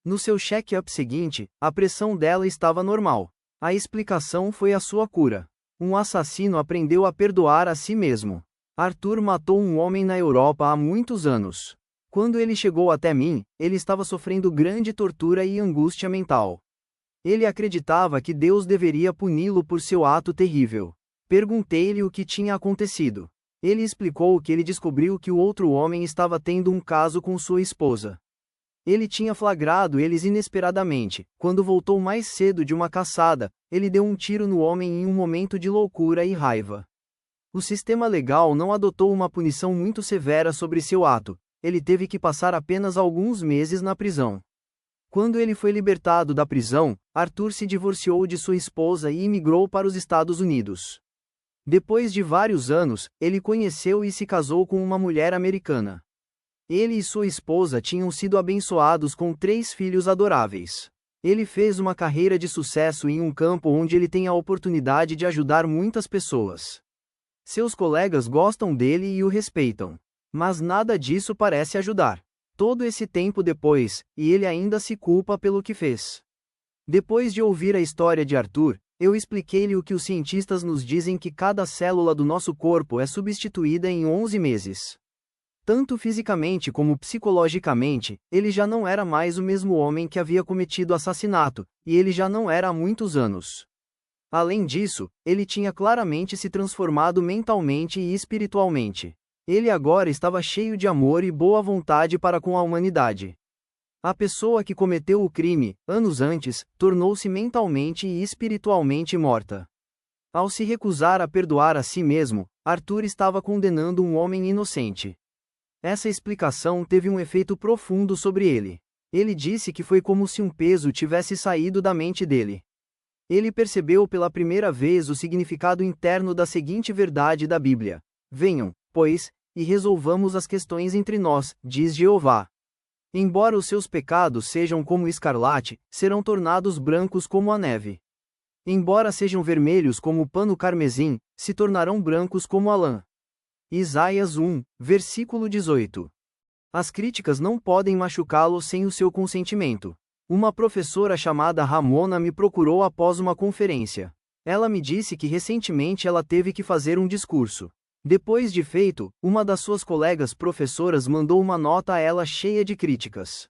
No seu check-up seguinte, a pressão dela estava normal. A explicação foi a sua cura. Um assassino aprendeu a perdoar a si mesmo. Arthur matou um homem na Europa há muitos anos. Quando ele chegou até mim, ele estava sofrendo grande tortura e angústia mental. Ele acreditava que Deus deveria puni-lo por seu ato terrível. Perguntei-lhe o que tinha acontecido. Ele explicou que ele descobriu que o outro homem estava tendo um caso com sua esposa. Ele tinha flagrado eles inesperadamente. Quando voltou mais cedo de uma caçada, ele deu um tiro no homem em um momento de loucura e raiva. O sistema legal não adotou uma punição muito severa sobre seu ato. Ele teve que passar apenas alguns meses na prisão. Quando ele foi libertado da prisão, Arthur se divorciou de sua esposa e imigrou para os Estados Unidos. Depois de vários anos, ele conheceu e se casou com uma mulher americana. Ele e sua esposa tinham sido abençoados com 3 filhos adoráveis. Ele fez uma carreira de sucesso em um campo onde ele tem a oportunidade de ajudar muitas pessoas. Seus colegas gostam dele e o respeitam. Mas nada disso parece ajudar. Todo esse tempo depois, e ele ainda se culpa pelo que fez. Depois de ouvir a história de Arthur, eu expliquei-lhe o que os cientistas nos dizem que cada célula do nosso corpo é substituída em 11 meses. Tanto fisicamente como psicologicamente, ele já não era mais o mesmo homem que havia cometido assassinato, e ele já não era há muitos anos. Além disso, ele tinha claramente se transformado mentalmente e espiritualmente. Ele agora estava cheio de amor e boa vontade para com a humanidade. A pessoa que cometeu o crime, anos antes, tornou-se mentalmente e espiritualmente morta. Ao se recusar a perdoar a si mesmo, Arthur estava condenando um homem inocente. Essa explicação teve um efeito profundo sobre ele. Ele disse que foi como se um peso tivesse saído da mente dele. Ele percebeu pela primeira vez o significado interno da seguinte verdade da Bíblia: venham, pois, e resolvamos as questões entre nós, diz Jeová. Embora os seus pecados sejam como escarlate, serão tornados brancos como a neve. Embora sejam vermelhos como o pano carmesim, se tornarão brancos como a lã. Isaías 1, versículo 18. As críticas não podem machucá-lo sem o seu consentimento. Uma professora chamada Ramona me procurou após uma conferência. Ela me disse que recentemente ela teve que fazer um discurso. Depois de feito, uma das suas colegas professoras mandou uma nota a ela cheia de críticas.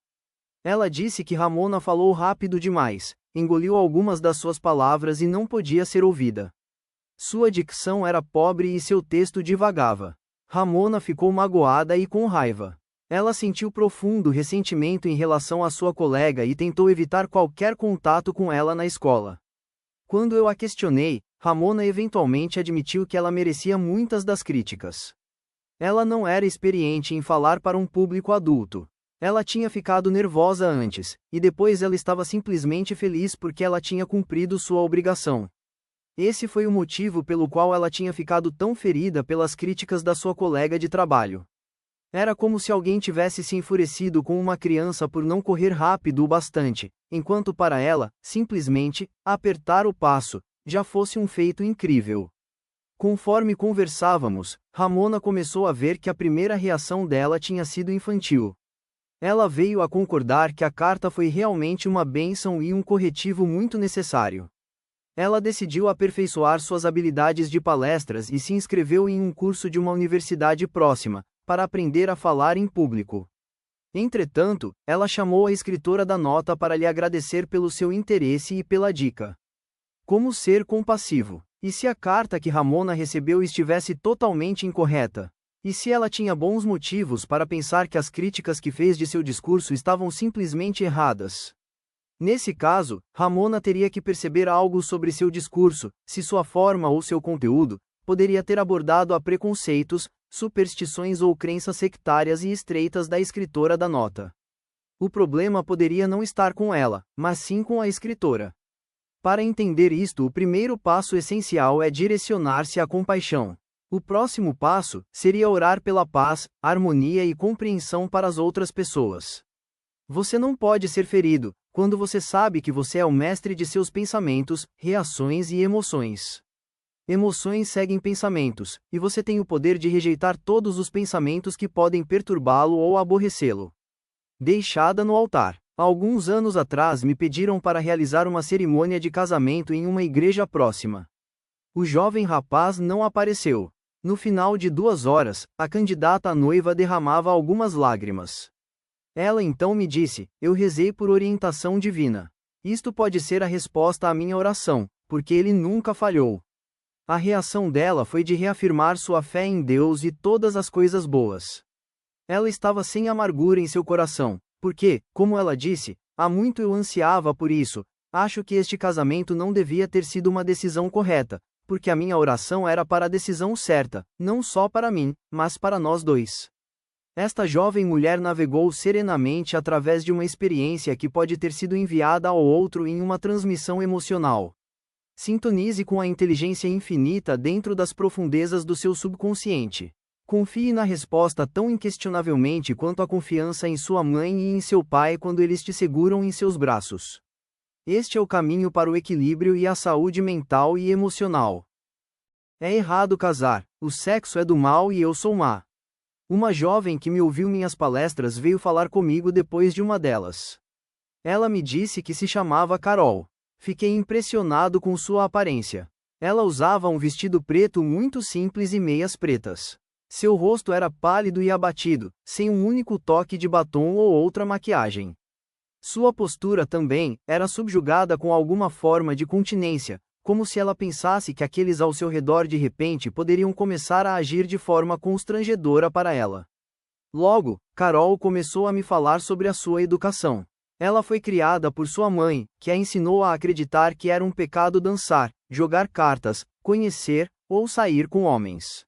Ela disse que Ramona falou rápido demais, engoliu algumas das suas palavras e não podia ser ouvida. Sua dicção era pobre e seu texto divagava. Ramona ficou magoada e com raiva. Ela sentiu profundo ressentimento em relação à sua colega e tentou evitar qualquer contato com ela na escola. Quando eu a questionei, Ramona eventualmente admitiu que ela merecia muitas das críticas. Ela não era experiente em falar para um público adulto. Ela tinha ficado nervosa antes, e depois ela estava simplesmente feliz porque ela tinha cumprido sua obrigação. Esse foi o motivo pelo qual ela tinha ficado tão ferida pelas críticas da sua colega de trabalho. Era como se alguém tivesse se enfurecido com uma criança por não correr rápido o bastante, enquanto para ela, simplesmente, apertar o passo, já fosse um feito incrível. Conforme conversávamos, Ramona começou a ver que a primeira reação dela tinha sido infantil. Ela veio a concordar que a carta foi realmente uma bênção e um corretivo muito necessário. Ela decidiu aperfeiçoar suas habilidades de palestras e se inscreveu em um curso de uma universidade próxima, para aprender a falar em público. Entretanto, ela chamou a escritora da nota para lhe agradecer pelo seu interesse e pela dica. Como ser compassivo? E se a carta que Ramona recebeu estivesse totalmente incorreta? E se ela tinha bons motivos para pensar que as críticas que fez de seu discurso estavam simplesmente erradas? Nesse caso, Ramona teria que perceber algo sobre seu discurso, se sua forma ou seu conteúdo poderia ter abordado a preconceitos, superstições ou crenças sectárias e estreitas da escritora da nota. O problema poderia não estar com ela, mas sim com a escritora. Para entender isto, o primeiro passo essencial é direcionar-se à compaixão. O próximo passo seria orar pela paz, harmonia e compreensão para as outras pessoas. Você não pode ser ferido quando você sabe que você é o mestre de seus pensamentos, reações e emoções. Emoções seguem pensamentos, e você tem o poder de rejeitar todos os pensamentos que podem perturbá-lo ou aborrecê-lo. Deixada no altar. Alguns anos atrás me pediram para realizar uma cerimônia de casamento em uma igreja próxima. O jovem rapaz não apareceu. No final de 2 horas, a candidata à noiva derramava algumas lágrimas. Ela então me disse: eu rezei por orientação divina. Isto pode ser a resposta à minha oração, porque ele nunca falhou. A reação dela foi de reafirmar sua fé em Deus e todas as coisas boas. Ela estava sem amargura em seu coração, porque, como ela disse, há muito eu ansiava por isso. Acho que este casamento não devia ter sido uma decisão correta, porque a minha oração era para a decisão certa, não só para mim, mas para nós dois. Esta jovem mulher navegou serenamente através de uma experiência que pode ter sido enviada ao outro em uma transmissão emocional. Sintonize com a inteligência infinita dentro das profundezas do seu subconsciente. Confie na resposta tão inquestionavelmente quanto a confiança em sua mãe e em seu pai quando eles te seguram em seus braços. Este é o caminho para o equilíbrio e a saúde mental e emocional. É errado casar, o sexo é do mal e eu sou má. Uma jovem que me ouviu minhas palestras veio falar comigo depois de uma delas. Ela me disse que se chamava Carol. Fiquei impressionado com sua aparência. Ela usava um vestido preto muito simples e meias pretas. Seu rosto era pálido e abatido, sem um único toque de batom ou outra maquiagem. Sua postura também era subjugada com alguma forma de continência, como se ela pensasse que aqueles ao seu redor de repente poderiam começar a agir de forma constrangedora para ela. Logo, Carol começou a me falar sobre a sua educação. Ela foi criada por sua mãe, que a ensinou a acreditar que era um pecado dançar, jogar cartas, conhecer ou sair com homens.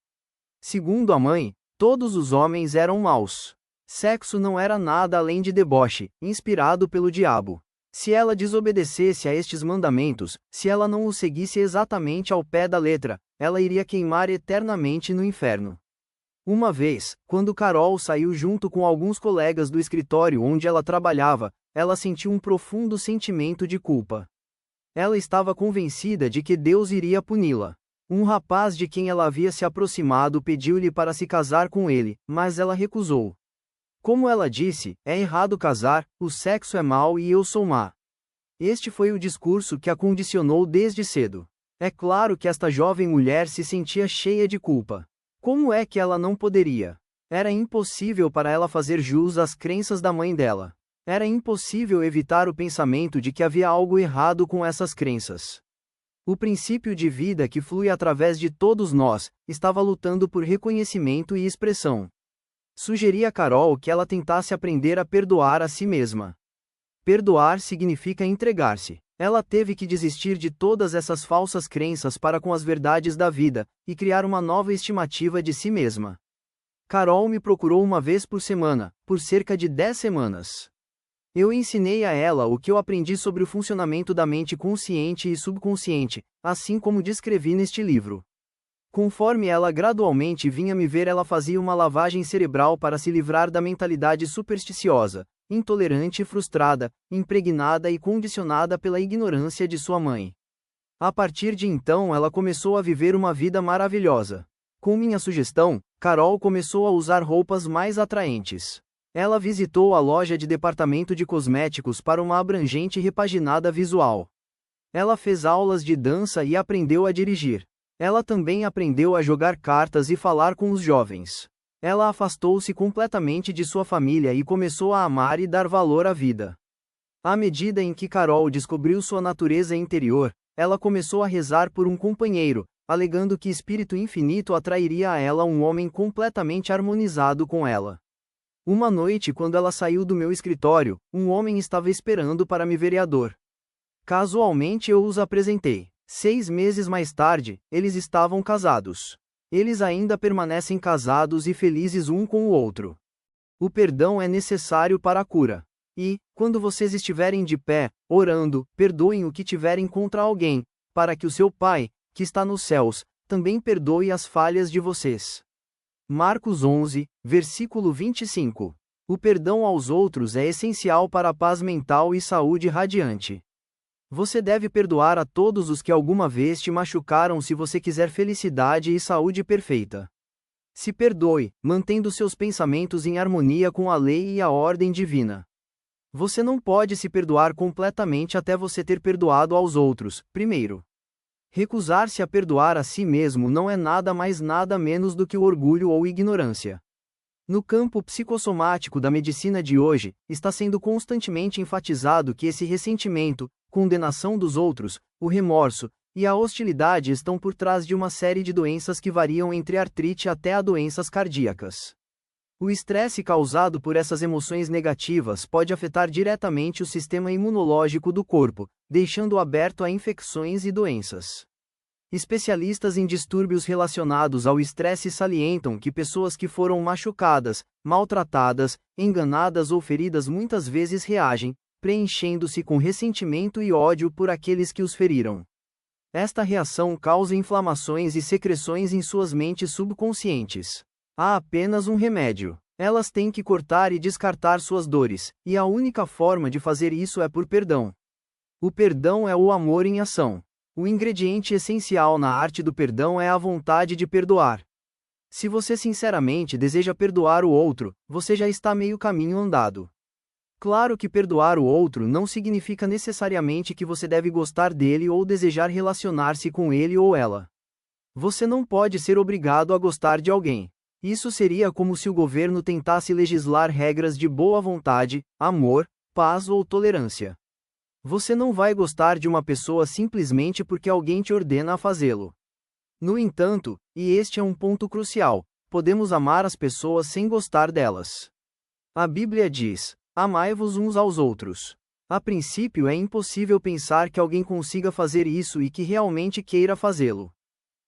Segundo a mãe, todos os homens eram maus. Sexo não era nada além de deboche, inspirado pelo diabo. Se ela desobedecesse a estes mandamentos, se ela não os seguisse exatamente ao pé da letra, ela iria queimar eternamente no inferno. Uma vez, quando Carol saiu junto com alguns colegas do escritório onde ela trabalhava, ela sentiu um profundo sentimento de culpa. Ela estava convencida de que Deus iria puni-la. Um rapaz de quem ela havia se aproximado pediu-lhe para se casar com ele, mas ela recusou. Como ela disse, é errado casar, o sexo é mau e eu sou má. Este foi o discurso que a condicionou desde cedo. É claro que esta jovem mulher se sentia cheia de culpa. Como é que ela não poderia? Era impossível para ela fazer jus às crenças da mãe dela. Era impossível evitar o pensamento de que havia algo errado com essas crenças. O princípio de vida que flui através de todos nós estava lutando por reconhecimento e expressão. Sugeri a Carol que ela tentasse aprender a perdoar a si mesma. Perdoar significa entregar-se. Ela teve que desistir de todas essas falsas crenças para com as verdades da vida, e criar uma nova estimativa de si mesma. Carol me procurou uma vez por semana, por cerca de 10 semanas. Eu ensinei a ela o que eu aprendi sobre o funcionamento da mente consciente e subconsciente, assim como descrevi neste livro. Conforme ela gradualmente vinha me ver, ela fazia uma lavagem cerebral para se livrar da mentalidade supersticiosa, intolerante e frustrada, impregnada e condicionada pela ignorância de sua mãe. A partir de então ela começou a viver uma vida maravilhosa. Com minha sugestão, Carol começou a usar roupas mais atraentes. Ela visitou a loja de departamento de cosméticos para uma abrangente e repaginada visual. Ela fez aulas de dança e aprendeu a dirigir. Ela também aprendeu a jogar cartas e falar com os jovens. Ela afastou-se completamente de sua família e começou a amar e dar valor à vida. À medida em que Carol descobriu sua natureza interior, ela começou a rezar por um companheiro, alegando que Espírito Infinito atrairia a ela um homem completamente harmonizado com ela. Uma noite, quando ela saiu do meu escritório, um homem estava esperando para me vereador. Casualmente eu os apresentei. 6 meses mais tarde, eles estavam casados. Eles ainda permanecem casados e felizes um com o outro. O perdão é necessário para a cura. E, quando vocês estiverem de pé, orando, perdoem o que tiverem contra alguém, para que o seu Pai, que está nos céus, também perdoe as falhas de vocês. Marcos 11, versículo 25. O perdão aos outros é essencial para a paz mental e saúde radiante. Você deve perdoar a todos os que alguma vez te machucaram se você quiser felicidade e saúde perfeita. Se perdoe, mantendo seus pensamentos em harmonia com a lei e a ordem divina. Você não pode se perdoar completamente até você ter perdoado aos outros, primeiro. Recusar-se a perdoar a si mesmo não é nada mais nada menos do que o orgulho ou ignorância. No campo psicossomático da medicina de hoje, está sendo constantemente enfatizado que esse ressentimento, condenação dos outros, o remorso e a hostilidade estão por trás de uma série de doenças que variam entre artrite até a doenças cardíacas. O estresse causado por essas emoções negativas pode afetar diretamente o sistema imunológico do corpo, deixando-o aberto a infecções e doenças. Especialistas em distúrbios relacionados ao estresse salientam que pessoas que foram machucadas, maltratadas, enganadas ou feridas muitas vezes reagem, preenchendo-se com ressentimento e ódio por aqueles que os feriram. Esta reação causa inflamações e secreções em suas mentes subconscientes. Há apenas um remédio. Elas têm que cortar e descartar suas dores, e a única forma de fazer isso é por perdão. O perdão é o amor em ação. O ingrediente essencial na arte do perdão é a vontade de perdoar. Se você sinceramente deseja perdoar o outro, você já está meio caminho andado. Claro que perdoar o outro não significa necessariamente que você deve gostar dele ou desejar relacionar-se com ele ou ela. Você não pode ser obrigado a gostar de alguém. Isso seria como se o governo tentasse legislar regras de boa vontade, amor, paz ou tolerância. Você não vai gostar de uma pessoa simplesmente porque alguém te ordena a fazê-lo. No entanto, e este é um ponto crucial, podemos amar as pessoas sem gostar delas. A Bíblia diz: amai-vos uns aos outros. A princípio é impossível pensar que alguém consiga fazer isso e que realmente queira fazê-lo.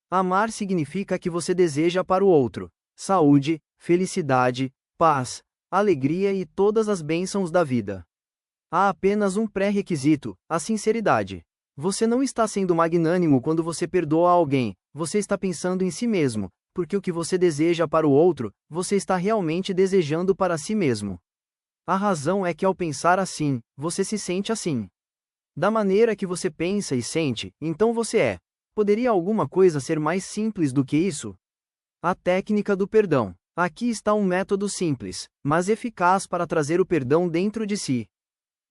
Amar significa que você deseja para o outro saúde, felicidade, paz, alegria e todas as bênçãos da vida. Há apenas um pré-requisito: a sinceridade. Você não está sendo magnânimo quando você perdoa alguém, você está pensando em si mesmo, porque o que você deseja para o outro, você está realmente desejando para si mesmo. A razão é que ao pensar assim, você se sente assim. Da maneira que você pensa e sente, então você é. Poderia alguma coisa ser mais simples do que isso? A técnica do perdão. Aqui está um método simples, mas eficaz para trazer o perdão dentro de si.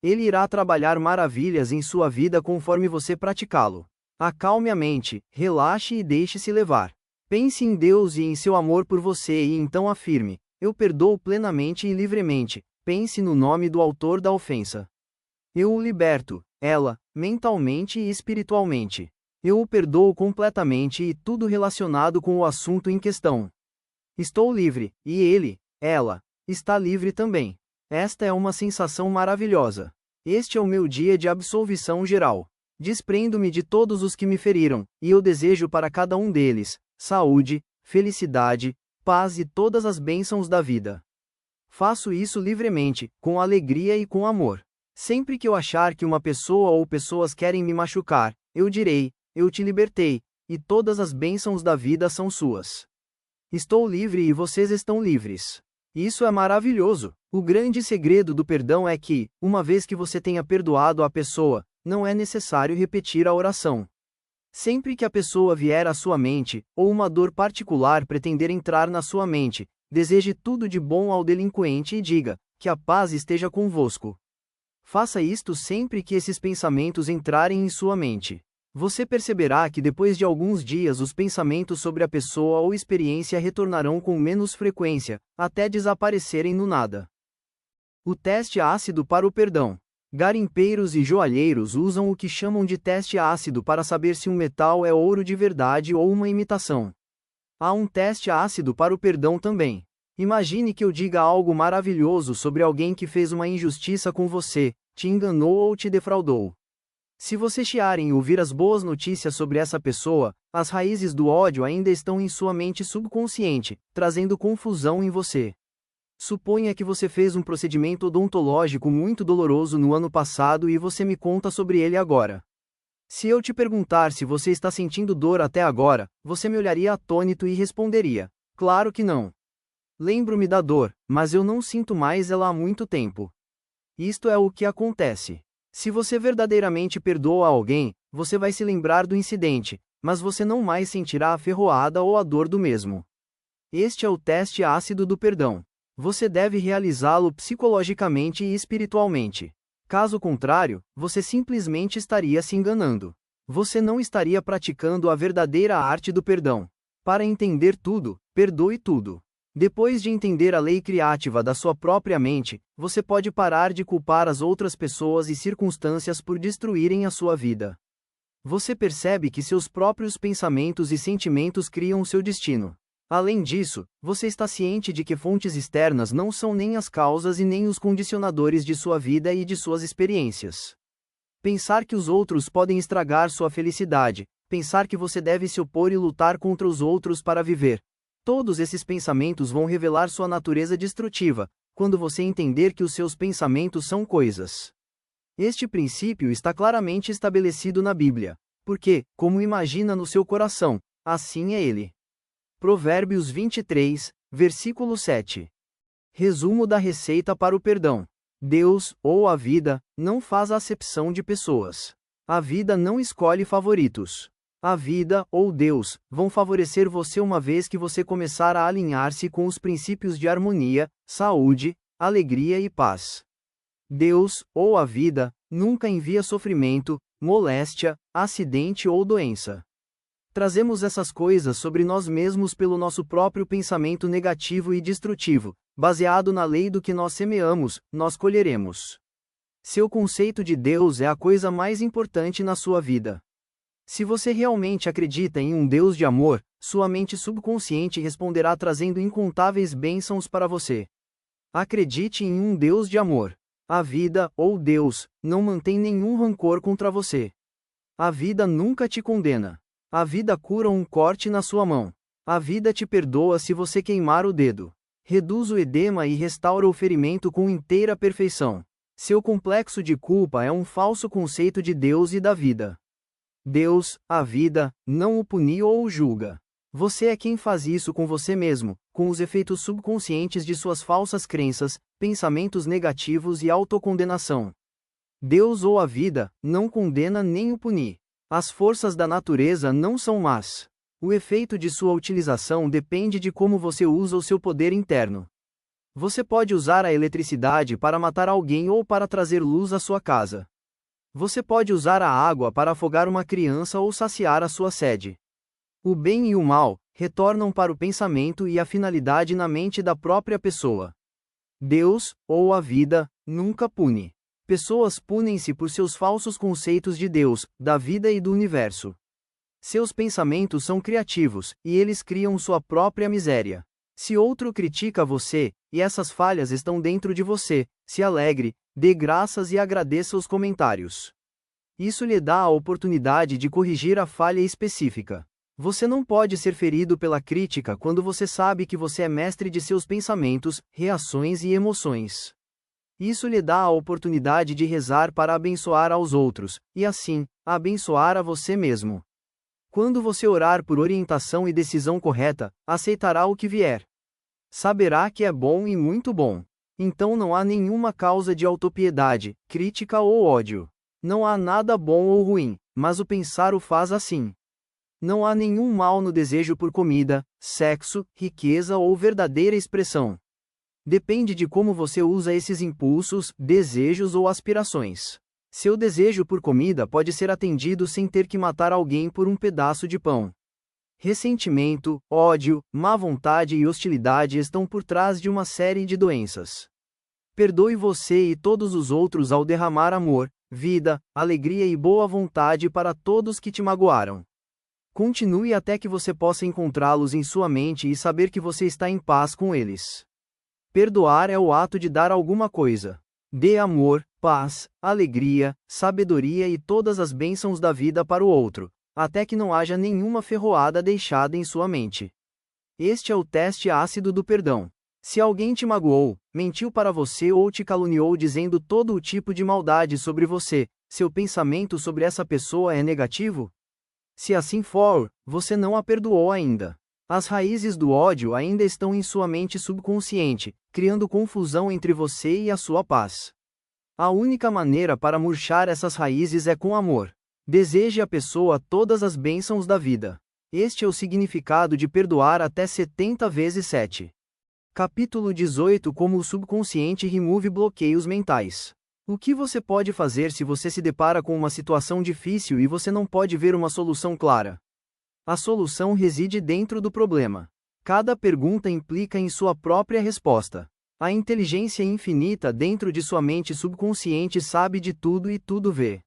Ele irá trabalhar maravilhas em sua vida conforme você praticá-lo. Acalme a mente, relaxe e deixe-se levar. Pense em Deus e em seu amor por você e então afirme: eu perdoo plenamente e livremente. Pense no nome do autor da ofensa. Eu o liberto, ela, mentalmente e espiritualmente. Eu o perdoo completamente e tudo relacionado com o assunto em questão. Estou livre, e ele, ela, está livre também. Esta é uma sensação maravilhosa. Este é o meu dia de absolvição geral. Desprendo-me de todos os que me feriram, e eu desejo para cada um deles saúde, felicidade, paz e todas as bênçãos da vida. Faço isso livremente, com alegria e com amor. Sempre que eu achar que uma pessoa ou pessoas querem me machucar, eu direi: eu te libertei, e todas as bênçãos da vida são suas. Estou livre e vocês estão livres. Isso é maravilhoso. O grande segredo do perdão é que, uma vez que você tenha perdoado a pessoa, não é necessário repetir a oração. Sempre que a pessoa vier à sua mente, ou uma dor particular pretender entrar na sua mente, deseje tudo de bom ao delinquente e diga: que a paz esteja convosco. Faça isto sempre que esses pensamentos entrarem em sua mente. Você perceberá que depois de alguns dias os pensamentos sobre a pessoa ou experiência retornarão com menos frequência, até desaparecerem no nada. O teste ácido para o perdão. Garimpeiros e joalheiros usam o que chamam de teste ácido para saber se um metal é ouro de verdade ou uma imitação. Há um teste ácido para o perdão também. Imagine que eu diga algo maravilhoso sobre alguém que fez uma injustiça com você, te enganou ou te defraudou. Se você chiar em ouvir as boas notícias sobre essa pessoa, as raízes do ódio ainda estão em sua mente subconsciente, trazendo confusão em você. Suponha que você fez um procedimento odontológico muito doloroso no ano passado e você me conta sobre ele agora. Se eu te perguntar se você está sentindo dor até agora, você me olharia atônito e responderia: claro que não. Lembro-me da dor, mas eu não sinto mais ela há muito tempo. Isto é o que acontece. Se você verdadeiramente perdoa alguém, você vai se lembrar do incidente, mas você não mais sentirá a ferroada ou a dor do mesmo. Este é o teste ácido do perdão. Você deve realizá-lo psicologicamente e espiritualmente. Caso contrário, você simplesmente estaria se enganando. você não estaria praticando a verdadeira arte do perdão. Para entender tudo, perdoe tudo. Depois de entender a lei criativa da sua própria mente, você pode parar de culpar as outras pessoas e circunstâncias por destruírem a sua vida. Você percebe que seus próprios pensamentos e sentimentos criam seu destino. Além disso, você está ciente de que fontes externas não são nem as causas e nem os condicionadores de sua vida e de suas experiências. Pensar que os outros podem estragar sua felicidade, pensar que você deve se opor e lutar contra os outros para viver. Todos esses pensamentos vão revelar sua natureza destrutiva, quando você entender que os seus pensamentos são coisas. Este princípio está claramente estabelecido na Bíblia, porque, como imagina no seu coração, assim é ele. Provérbios 23, versículo 7. Resumo da receita para o perdão. Deus, ou a vida, não faz acepção de pessoas. A vida não escolhe favoritos. A vida, ou Deus, vão favorecer você uma vez que você começar a alinhar-se com os princípios de harmonia, saúde, alegria e paz. Deus, ou a vida, nunca envia sofrimento, moléstia, acidente ou doença. Trazemos essas coisas sobre nós mesmos pelo nosso próprio pensamento negativo e destrutivo, baseado na lei do que nós semeamos, nós colheremos. Seu conceito de Deus é a coisa mais importante na sua vida. Se você realmente acredita em um Deus de amor, sua mente subconsciente responderá trazendo incontáveis bênçãos para você. Acredite em um Deus de amor. A vida, ou Deus, não mantém nenhum rancor contra você. A vida nunca te condena. A vida cura um corte na sua mão. A vida te perdoa se você queimar o dedo. Reduz o edema e restaura o ferimento com inteira perfeição. Seu complexo de culpa é um falso conceito de Deus e da vida. Deus, a vida, não o pune ou o julga. Você é quem faz isso com você mesmo, com os efeitos subconscientes de suas falsas crenças, pensamentos negativos e autocondenação. Deus ou a vida, não condena nem o pune. As forças da natureza não são más. O efeito de sua utilização depende de como você usa o seu poder interno. Você pode usar a eletricidade para matar alguém ou para trazer luz à sua casa. Você pode usar a água para afogar uma criança ou saciar a sua sede. O bem e o mal retornam para o pensamento e a finalidade na mente da própria pessoa. Deus, ou a vida, nunca pune. Pessoas punem-se por seus falsos conceitos de Deus, da vida e do universo. Seus pensamentos são criativos, e eles criam sua própria miséria. Se outro critica você, e essas falhas estão dentro de você, se alegre, dê graças e agradeça os comentários. Isso lhe dá a oportunidade de corrigir a falha específica. Você não pode ser ferido pela crítica quando você sabe que você é mestre de seus pensamentos, reações e emoções. Isso lhe dá a oportunidade de rezar para abençoar aos outros, e assim, abençoar a você mesmo. Quando você orar por orientação e decisão correta, aceitará o que vier. Saberá que é bom e muito bom. Então não há nenhuma causa de autopiedade, crítica ou ódio. Não há nada bom ou ruim, mas o pensar o faz assim. Não há nenhum mal no desejo por comida, sexo, riqueza ou verdadeira expressão. Depende de como você usa esses impulsos, desejos ou aspirações. Seu desejo por comida pode ser atendido sem ter que matar alguém por um pedaço de pão. Ressentimento, ódio, má vontade e hostilidade estão por trás de uma série de doenças. Perdoe você e todos os outros ao derramar amor, vida, alegria e boa vontade para todos que te magoaram. Continue até que você possa encontrá-los em sua mente e saber que você está em paz com eles. Perdoar é o ato de dar alguma coisa. Dê amor, paz, alegria, sabedoria e todas as bênçãos da vida para o outro, até que não haja nenhuma ferroada deixada em sua mente. Este é o teste ácido do perdão. Se alguém te magoou, mentiu para você ou te caluniou dizendo todo o tipo de maldade sobre você, seu pensamento sobre essa pessoa é negativo? Se assim for, você não a perdoou ainda. As raízes do ódio ainda estão em sua mente subconsciente, criando confusão entre você e a sua paz. A única maneira para murchar essas raízes é com amor. Deseje à pessoa todas as bênçãos da vida. Este é o significado de perdoar até 70 vezes 7. Capítulo 18 Como o subconsciente remove bloqueios mentais. O que você pode fazer se você se depara com uma situação difícil e você não pode ver uma solução clara? A solução reside dentro do problema. Cada pergunta implica em sua própria resposta. A inteligência infinita dentro de sua mente subconsciente sabe de tudo e tudo vê.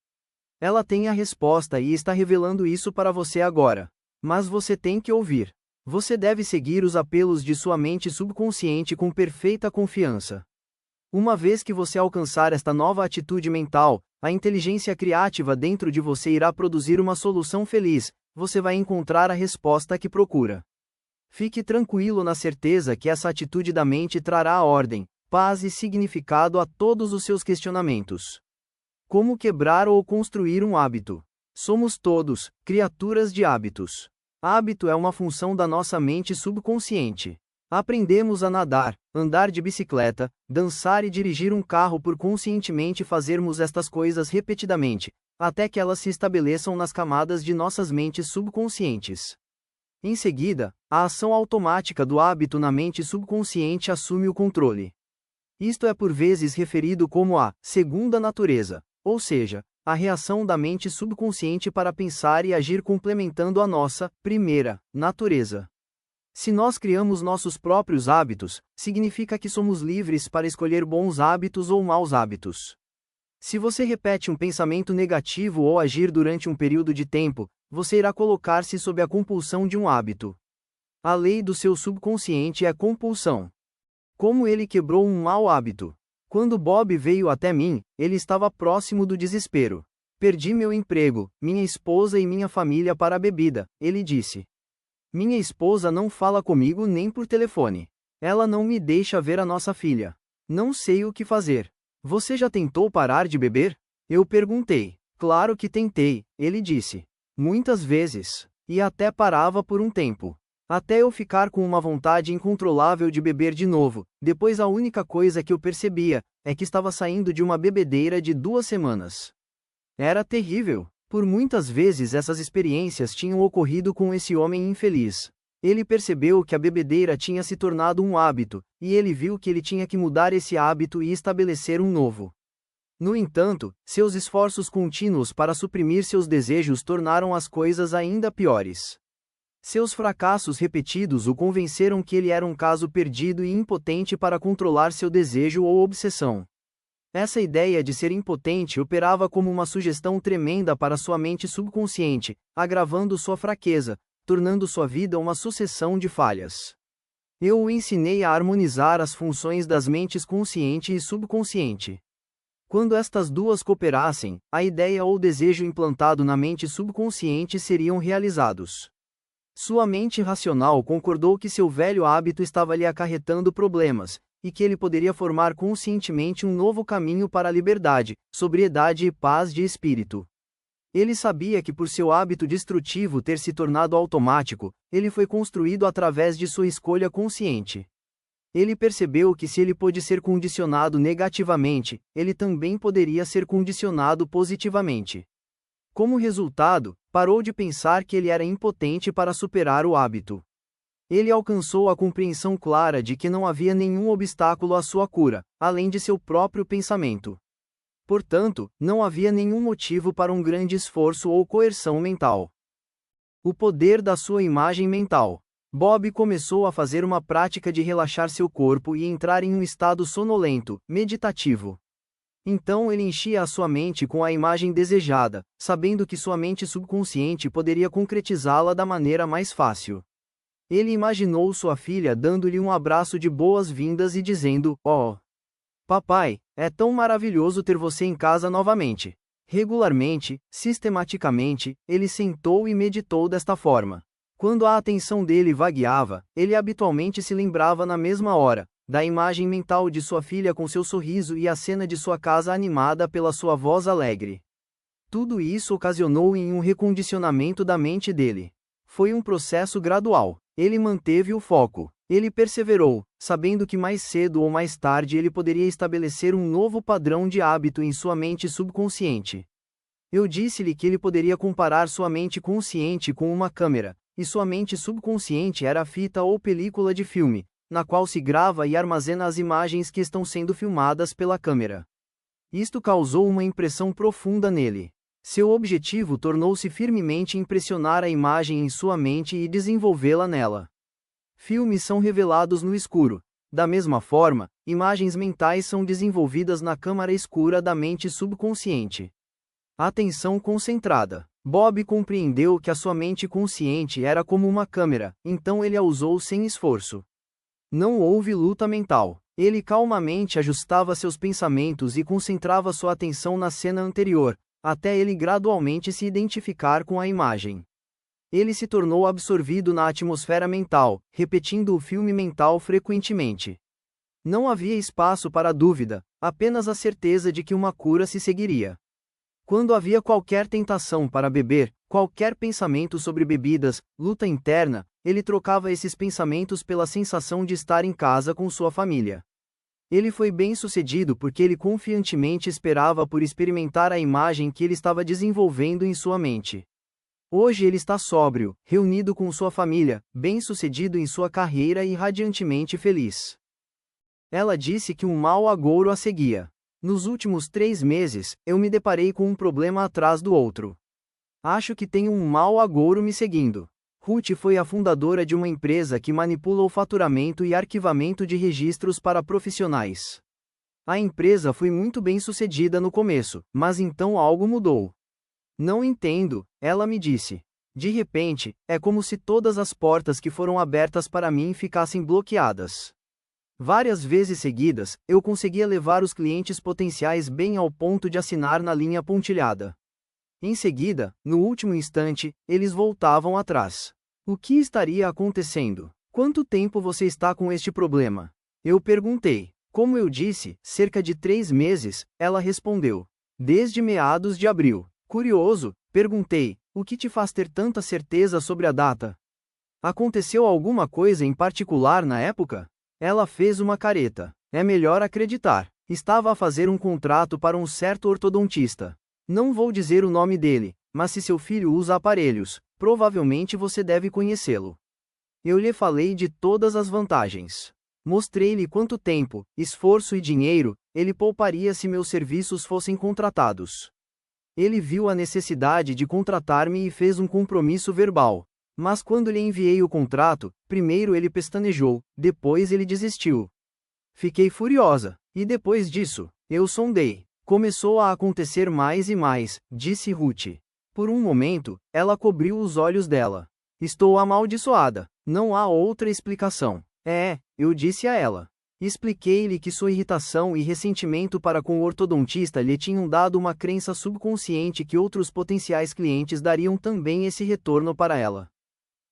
Ela tem a resposta e está revelando isso para você agora. Mas você tem que ouvir. Você deve seguir os apelos de sua mente subconsciente com perfeita confiança. Uma vez que você alcançar esta nova atitude mental, a inteligência criativa dentro de você irá produzir uma solução feliz, você vai encontrar a resposta que procura. Fique tranquilo na certeza que essa atitude da mente trará ordem, paz e significado a todos os seus questionamentos. Como quebrar ou construir um hábito? Somos todos criaturas de hábitos. Hábito é uma função da nossa mente subconsciente. Aprendemos a nadar, andar de bicicleta, dançar e dirigir um carro por conscientemente fazermos estas coisas repetidamente, até que elas se estabeleçam nas camadas de nossas mentes subconscientes. Em seguida, a ação automática do hábito na mente subconsciente assume o controle. Isto é por vezes referido como a segunda natureza, ou seja, a reação da mente subconsciente para pensar e agir complementando a nossa primeira natureza. Se nós criamos nossos próprios hábitos, significa que somos livres para escolher bons hábitos ou maus hábitos. Se você repete um pensamento negativo ou agir durante um período de tempo, você irá colocar-se sob a compulsão de um hábito. A lei do seu subconsciente é compulsão. Como ele quebrou um mau hábito? Quando Bob veio até mim, ele estava próximo do desespero. Perdi meu emprego, minha esposa e minha família para a bebida, ele disse. Minha esposa não fala comigo nem por telefone. Ela não me deixa ver a nossa filha. Não sei o que fazer. Você já tentou parar de beber? Eu perguntei. Claro que tentei, ele disse. Muitas vezes. E até parava por um tempo. Até eu ficar com uma vontade incontrolável de beber de novo. Depois a única coisa que eu percebia é que estava saindo de uma bebedeira de 2 semanas. Era terrível. Por muitas vezes essas experiências tinham ocorrido com esse homem infeliz. Ele percebeu que a bebedeira tinha se tornado um hábito, e ele viu que ele tinha que mudar esse hábito e estabelecer um novo. No entanto, seus esforços contínuos para suprimir seus desejos tornaram as coisas ainda piores. Seus fracassos repetidos o convenceram que ele era um caso perdido e impotente para controlar seu desejo ou obsessão. Essa ideia de ser impotente operava como uma sugestão tremenda para sua mente subconsciente, agravando sua fraqueza, tornando sua vida uma sucessão de falhas. Eu o ensinei a harmonizar as funções das mentes consciente e subconsciente. Quando estas duas cooperassem, a ideia ou desejo implantado na mente subconsciente seriam realizados. Sua mente racional concordou que seu velho hábito estava lhe acarretando problemas, e que ele poderia formar conscientemente um novo caminho para a liberdade, sobriedade e paz de espírito. Ele sabia que por seu hábito destrutivo ter se tornado automático, ele foi construído através de sua escolha consciente. Ele percebeu que se ele pôde ser condicionado negativamente, ele também poderia ser condicionado positivamente. Como resultado, parou de pensar que ele era impotente para superar o hábito. Ele alcançou a compreensão clara de que não havia nenhum obstáculo à sua cura, além de seu próprio pensamento. Portanto, não havia nenhum motivo para um grande esforço ou coerção mental. O poder da sua imagem mental. Bob começou a fazer uma prática de relaxar seu corpo e entrar em um estado sonolento, meditativo. Então ele enchia a sua mente com a imagem desejada, sabendo que sua mente subconsciente poderia concretizá-la da maneira mais fácil. Ele imaginou sua filha dando-lhe um abraço de boas-vindas e dizendo: "Oh, papai, é tão maravilhoso ter você em casa novamente." Regularmente, sistematicamente, ele sentou e meditou desta forma. Quando a atenção dele vagueava, ele habitualmente se lembrava na mesma hora da imagem mental de sua filha com seu sorriso e a cena de sua casa animada pela sua voz alegre. Tudo isso ocasionou em um recondicionamento da mente dele. Foi um processo gradual. Ele manteve o foco. Ele perseverou, sabendo que mais cedo ou mais tarde ele poderia estabelecer um novo padrão de hábito em sua mente subconsciente. Eu disse-lhe que ele poderia comparar sua mente consciente com uma câmera, e sua mente subconsciente era a fita ou película de filme, na qual se grava e armazena as imagens que estão sendo filmadas pela câmera. Isto causou uma impressão profunda nele. Seu objetivo tornou-se firmemente impressionar a imagem em sua mente e desenvolvê-la nela. Filmes são revelados no escuro. Da mesma forma, imagens mentais são desenvolvidas na câmara escura da mente subconsciente. Atenção concentrada. Bob compreendeu que a sua mente consciente era como uma câmera, então ele a usou sem esforço. Não houve luta mental. Ele calmamente ajustava seus pensamentos e concentrava sua atenção na cena anterior, até ele gradualmente se identificar com a imagem. Ele se tornou absorvido na atmosfera mental, repetindo o filme mental frequentemente. Não havia espaço para dúvida, apenas a certeza de que uma cura se seguiria. Quando havia qualquer tentação para beber, qualquer pensamento sobre bebidas, luta interna, ele trocava esses pensamentos pela sensação de estar em casa com sua família. Ele foi bem-sucedido porque ele confiantemente esperava por experimentar a imagem que ele estava desenvolvendo em sua mente. Hoje ele está sóbrio, reunido com sua família, bem-sucedido em sua carreira e radiantemente feliz. Ela disse que um mau agouro a seguia. Nos últimos 3 meses, eu me deparei com um problema atrás do outro. Acho que tenho um mau agouro me seguindo. Ruth foi a fundadora de uma empresa que manipula o faturamento e arquivamento de registros para profissionais. A empresa foi muito bem sucedida no começo, mas então algo mudou. Não entendo, ela me disse. De repente, é como se todas as portas que foram abertas para mim ficassem bloqueadas. Várias vezes seguidas, eu conseguia levar os clientes potenciais bem ao ponto de assinar na linha pontilhada. Em seguida, no último instante, eles voltavam atrás. O que estaria acontecendo? Quanto tempo você está com este problema? Eu perguntei. Como eu disse, cerca de 3 meses, ela respondeu. Desde meados de abril. Curioso, perguntei, o que te faz ter tanta certeza sobre a data? Aconteceu alguma coisa em particular na época? Ela fez uma careta. É melhor acreditar. Estava a fazer um contrato para um certo ortodontista. Não vou dizer o nome dele, mas se seu filho usa aparelhos, provavelmente você deve conhecê-lo. Eu lhe falei de todas as vantagens. Mostrei-lhe quanto tempo, esforço e dinheiro ele pouparia se meus serviços fossem contratados. Ele viu a necessidade de contratar-me e fez um compromisso verbal. Mas quando lhe enviei o contrato, primeiro ele pestanejou, depois ele desistiu. Fiquei furiosa, e depois disso, eu sondei. Começou a acontecer mais e mais, disse Ruth. Por um momento, ela cobriu os olhos dela. Estou amaldiçoada, não há outra explicação. Eu disse a ela. Expliquei-lhe que sua irritação e ressentimento para com o ortodontista lhe tinham dado uma crença subconsciente que outros potenciais clientes dariam também esse retorno para ela.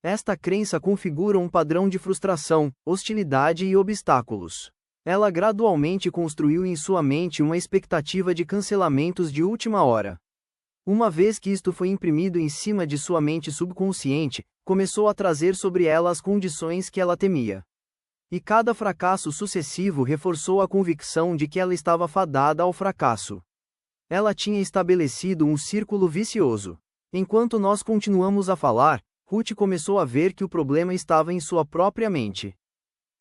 Esta crença configura um padrão de frustração, hostilidade e obstáculos. Ela gradualmente construiu em sua mente uma expectativa de cancelamentos de última hora. Uma vez que isto foi imprimido em cima de sua mente subconsciente, começou a trazer sobre ela as condições que ela temia. E cada fracasso sucessivo reforçou a convicção de que ela estava fadada ao fracasso. Ela tinha estabelecido um círculo vicioso. Enquanto nós continuamos a falar, Ruth começou a ver que o problema estava em sua própria mente.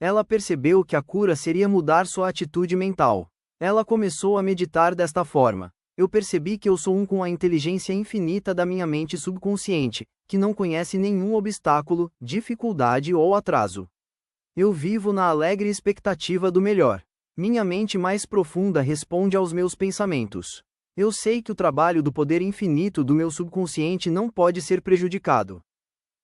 Ela percebeu que a cura seria mudar sua atitude mental. Ela começou a meditar desta forma. Eu percebi que eu sou um com a inteligência infinita da minha mente subconsciente, que não conhece nenhum obstáculo, dificuldade ou atraso. Eu vivo na alegre expectativa do melhor. Minha mente mais profunda responde aos meus pensamentos. Eu sei que o trabalho do poder infinito do meu subconsciente não pode ser prejudicado.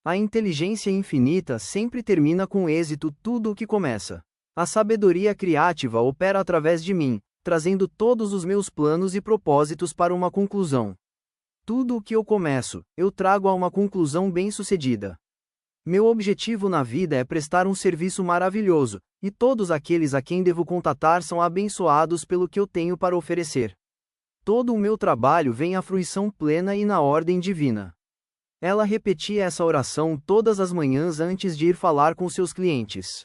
A inteligência infinita sempre termina com êxito tudo o que começa. A sabedoria criativa opera através de mim, trazendo todos os meus planos e propósitos para uma conclusão. Tudo o que eu começo, eu trago a uma conclusão bem-sucedida. Meu objetivo na vida é prestar um serviço maravilhoso, e todos aqueles a quem devo contatar são abençoados pelo que eu tenho para oferecer. Todo o meu trabalho vem à fruição plena e na ordem divina. Ela repetia essa oração todas as manhãs antes de ir falar com seus clientes.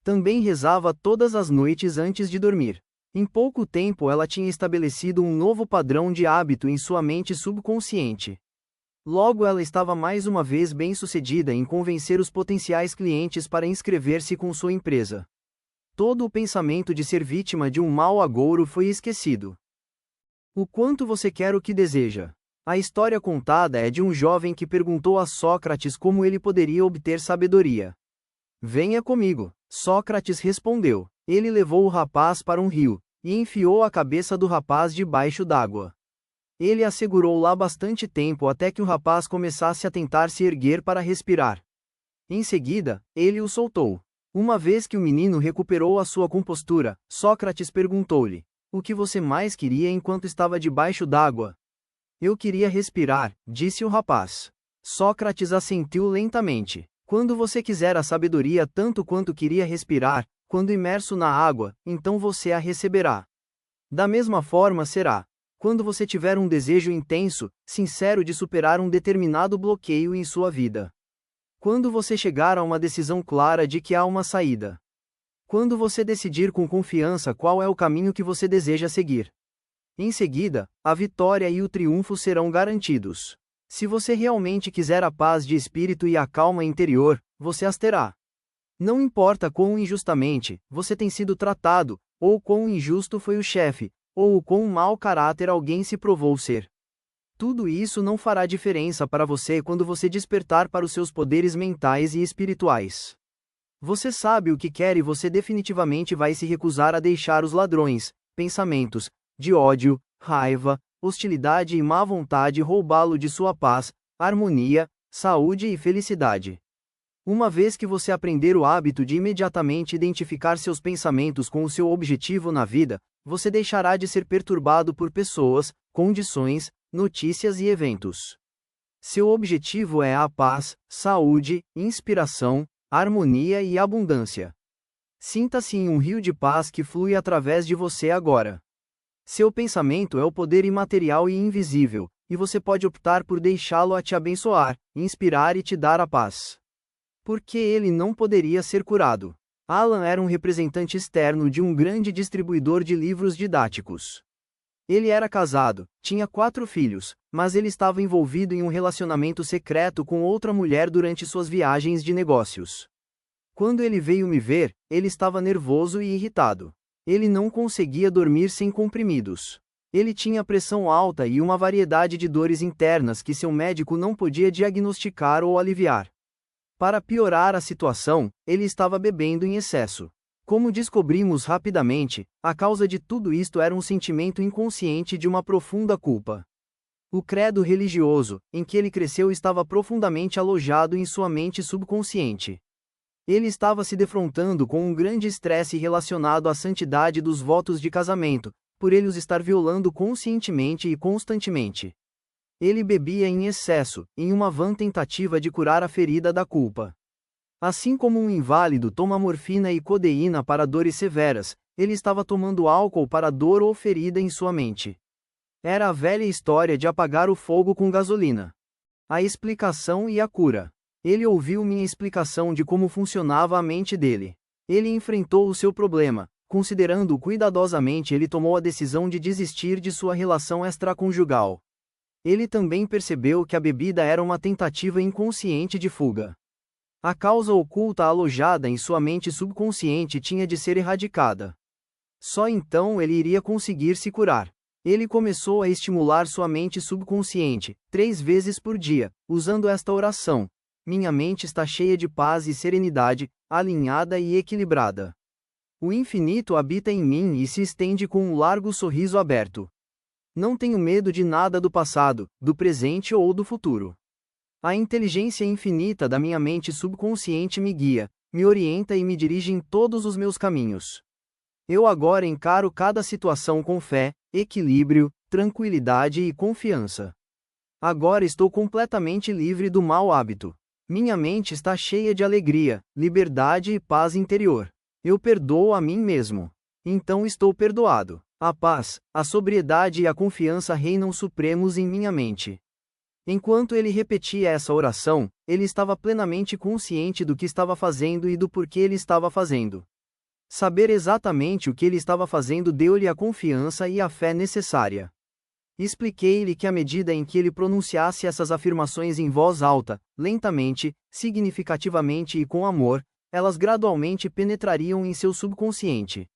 Também rezava todas as noites antes de dormir. Em pouco tempo ela tinha estabelecido um novo padrão de hábito em sua mente subconsciente. Logo ela estava mais uma vez bem-sucedida em convencer os potenciais clientes para inscrever-se com sua empresa. Todo o pensamento de ser vítima de um mau agouro foi esquecido. O quanto você quer o que deseja? A história contada é de um jovem que perguntou a Sócrates como ele poderia obter sabedoria. Venha comigo, Sócrates respondeu. Ele levou o rapaz para um rio, e enfiou a cabeça do rapaz debaixo d'água. Ele a segurou lá bastante tempo até que o rapaz começasse a tentar se erguer para respirar. Em seguida, ele o soltou. Uma vez que o menino recuperou a sua compostura, Sócrates perguntou-lhe: o que você mais queria enquanto estava debaixo d'água? Eu queria respirar, disse o rapaz. Sócrates assentiu lentamente. Quando você quiser a sabedoria tanto quanto queria respirar, quando imerso na água, então você a receberá. Da mesma forma será quando você tiver um desejo intenso, sincero de superar um determinado bloqueio em sua vida. Quando você chegar a uma decisão clara de que há uma saída. Quando você decidir com confiança qual é o caminho que você deseja seguir. Em seguida, a vitória e o triunfo serão garantidos. Se você realmente quiser a paz de espírito e a calma interior, você as terá. Não importa quão injustamente você tem sido tratado, ou quão injusto foi o chefe, ou o quão mau caráter alguém se provou ser. Tudo isso não fará diferença para você quando você despertar para os seus poderes mentais e espirituais. Você sabe o que quer e você definitivamente vai se recusar a deixar os ladrões, pensamentos de ódio, raiva, hostilidade e má vontade roubá-lo de sua paz, harmonia, saúde e felicidade. Uma vez que você aprender o hábito de imediatamente identificar seus pensamentos com o seu objetivo na vida, você deixará de ser perturbado por pessoas, condições, notícias e eventos. Seu objetivo é a paz, saúde, inspiração, harmonia e abundância. Sinta-se em um rio de paz que flui através de você agora. Seu pensamento é o poder imaterial e invisível, e você pode optar por deixá-lo a te abençoar, inspirar e te dar a paz. Por que ele não poderia ser curado? Alan era um representante externo de um grande distribuidor de livros didáticos. Ele era casado, tinha 4 filhos, mas ele estava envolvido em um relacionamento secreto com outra mulher durante suas viagens de negócios. Quando ele veio me ver, ele estava nervoso e irritado. Ele não conseguia dormir sem comprimidos. Ele tinha pressão alta e uma variedade de dores internas que seu médico não podia diagnosticar ou aliviar. Para piorar a situação, ele estava bebendo em excesso. Como descobrimos rapidamente, a causa de tudo isto era um sentimento inconsciente de uma profunda culpa. O credo religioso, em que ele cresceu, estava profundamente alojado em sua mente subconsciente. Ele estava se defrontando com um grande estresse relacionado à santidade dos votos de casamento, por ele os estar violando conscientemente e constantemente. Ele bebia em excesso, em uma vã tentativa de curar a ferida da culpa. Assim como um inválido toma morfina e codeína para dores severas, ele estava tomando álcool para dor ou ferida em sua mente. Era a velha história de apagar o fogo com gasolina. A explicação e a cura. Ele ouviu minha explicação de como funcionava a mente dele. Ele enfrentou o seu problema. Considerando-o cuidadosamente, ele tomou a decisão de desistir de sua relação extraconjugal. Ele também percebeu que a bebida era uma tentativa inconsciente de fuga. A causa oculta alojada em sua mente subconsciente tinha de ser erradicada. Só então ele iria conseguir se curar. Ele começou a estimular sua mente subconsciente, 3 vezes por dia, usando esta oração: minha mente está cheia de paz e serenidade, alinhada e equilibrada. O infinito habita em mim e se estende com um largo sorriso aberto. Não tenho medo de nada do passado, do presente ou do futuro. A inteligência infinita da minha mente subconsciente me guia, me orienta e me dirige em todos os meus caminhos. Eu agora encaro cada situação com fé, equilíbrio, tranquilidade e confiança. Agora estou completamente livre do mau hábito. Minha mente está cheia de alegria, liberdade e paz interior. Eu perdoo a mim mesmo. Então estou perdoado. A paz, a sobriedade e a confiança reinam supremos em minha mente. Enquanto ele repetia essa oração, ele estava plenamente consciente do que estava fazendo e do porquê ele estava fazendo. Saber exatamente o que ele estava fazendo deu-lhe a confiança e a fé necessária. Expliquei-lhe que à medida em que ele pronunciasse essas afirmações em voz alta, lentamente, significativamente e com amor, elas gradualmente penetrariam em seu subconsciente.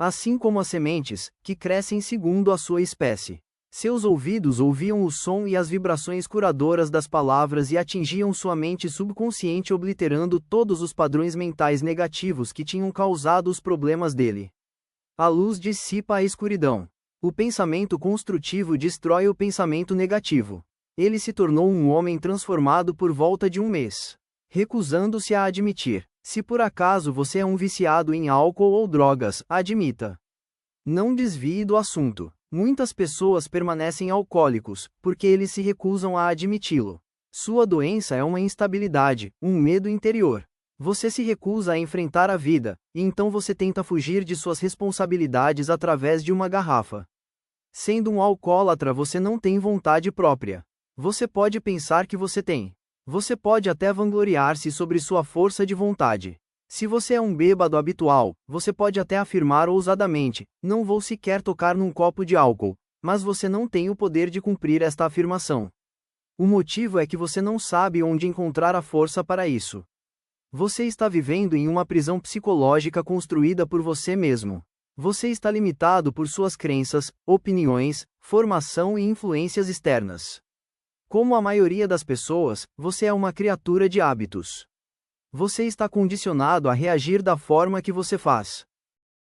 Assim como as sementes, que crescem segundo a sua espécie. Seus ouvidos ouviam o som e as vibrações curadoras das palavras e atingiam sua mente subconsciente, obliterando todos os padrões mentais negativos que tinham causado os problemas dele. A luz dissipa a escuridão. O pensamento construtivo destrói o pensamento negativo. Ele se tornou um homem transformado por volta de um mês. Recusando-se a admitir. Se por acaso você é um viciado em álcool ou drogas, admita. Não desvie do assunto. Muitas pessoas permanecem alcoólicos, porque eles se recusam a admiti-lo. Sua doença é uma instabilidade, um medo interior. Você se recusa a enfrentar a vida, e então você tenta fugir de suas responsabilidades através de uma garrafa. Sendo um alcoólatra, você não tem vontade própria. Você pode pensar que você tem. Você pode até vangloriar-se sobre sua força de vontade. Se você é um bêbado habitual, você pode até afirmar ousadamente: não vou sequer tocar num copo de álcool, mas você não tem o poder de cumprir esta afirmação. O motivo é que você não sabe onde encontrar a força para isso. Você está vivendo em uma prisão psicológica construída por você mesmo. Você está limitado por suas crenças, opiniões, formação e influências externas. Como a maioria das pessoas, você é uma criatura de hábitos. Você está condicionado a reagir da forma que você faz.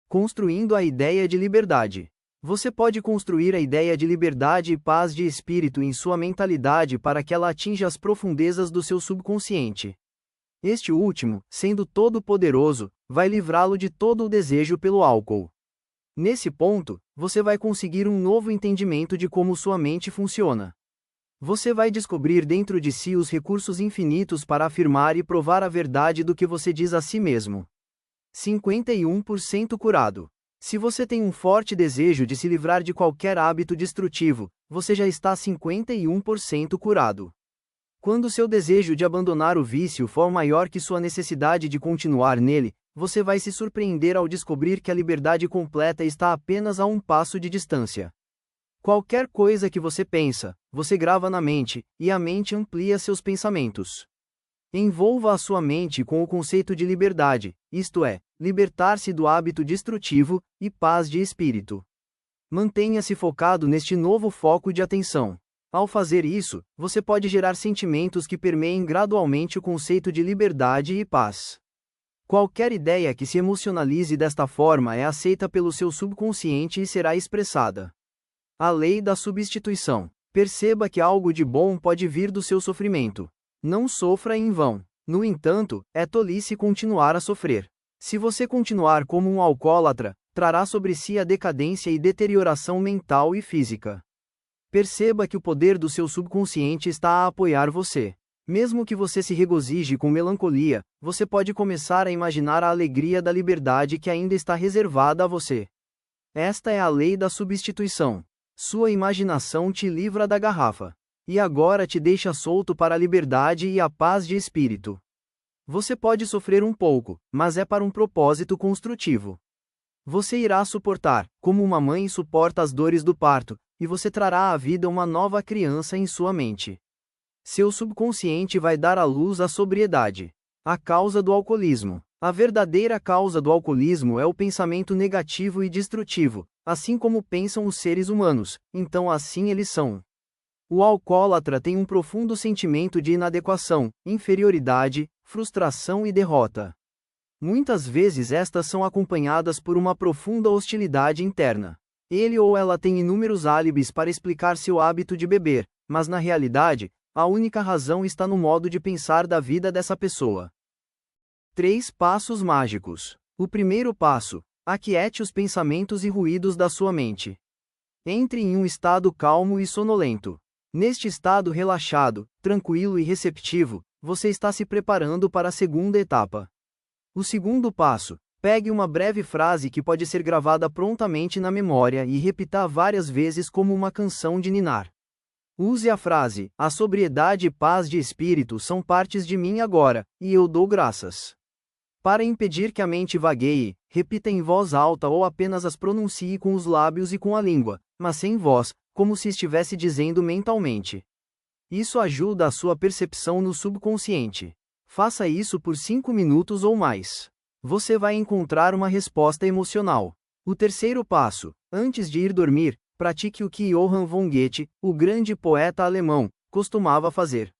Construindo a ideia de liberdade. Você pode construir a ideia de liberdade e paz de espírito em sua mentalidade para que ela atinja as profundezas do seu subconsciente. Este último, sendo todo-poderoso, vai livrá-lo de todo o desejo pelo álcool. Nesse ponto, você vai conseguir um novo entendimento de como sua mente funciona. Você vai descobrir dentro de si os recursos infinitos para afirmar e provar a verdade do que você diz a si mesmo. 51% curado. Se você tem um forte desejo de se livrar de qualquer hábito destrutivo, você já está 51% curado. Quando seu desejo de abandonar o vício for maior que sua necessidade de continuar nele, você vai se surpreender ao descobrir que a liberdade completa está apenas a um passo de distância. Qualquer coisa que você pensa, você grava na mente, e a mente amplia seus pensamentos. Envolva a sua mente com o conceito de liberdade, isto é, libertar-se do hábito destrutivo, e paz de espírito. Mantenha-se focado neste novo foco de atenção. Ao fazer isso, você pode gerar sentimentos que permeiem gradualmente o conceito de liberdade e paz. Qualquer ideia que se emocionalize desta forma é aceita pelo seu subconsciente e será expressada. A lei da substituição. Perceba que algo de bom pode vir do seu sofrimento. Não sofra em vão. No entanto, é tolice continuar a sofrer. Se você continuar como um alcoólatra, trará sobre si a decadência e deterioração mental e física. Perceba que o poder do seu subconsciente está a apoiar você. Mesmo que você se regozije com melancolia, você pode começar a imaginar a alegria da liberdade que ainda está reservada a você. Esta é a lei da substituição. Sua imaginação te livra da garrafa. E agora te deixa solto para a liberdade e a paz de espírito. Você pode sofrer um pouco, mas é para um propósito construtivo. Você irá suportar, como uma mãe suporta as dores do parto, e você trará à vida uma nova criança em sua mente. Seu subconsciente vai dar à luz a sobriedade. A causa do alcoolismo. A verdadeira causa do alcoolismo é o pensamento negativo e destrutivo, assim como pensam os seres humanos, então assim eles são. O alcoólatra tem um profundo sentimento de inadequação, inferioridade, frustração e derrota. Muitas vezes estas são acompanhadas por uma profunda hostilidade interna. Ele ou ela tem inúmeros álibis para explicar seu hábito de beber, mas na realidade, a única razão está no modo de pensar da vida dessa pessoa. 3 passos mágicos. O primeiro passo: aquiete os pensamentos e ruídos da sua mente. Entre em um estado calmo e sonolento. Neste estado relaxado, tranquilo e receptivo, você está se preparando para a segunda etapa. O segundo passo: pegue uma breve frase que pode ser gravada prontamente na memória e repita várias vezes como uma canção de ninar. Use a frase: a sobriedade e paz de espírito são partes de mim agora, e eu dou graças. Para impedir que a mente vagueie, repita em voz alta ou apenas as pronuncie com os lábios e com a língua, mas sem voz, como se estivesse dizendo mentalmente. Isso ajuda a sua percepção no subconsciente. Faça isso por 5 minutos ou mais. Você vai encontrar uma resposta emocional. O terceiro passo: antes de ir dormir, pratique o que Johann von Goethe, o grande poeta alemão, costumava fazer.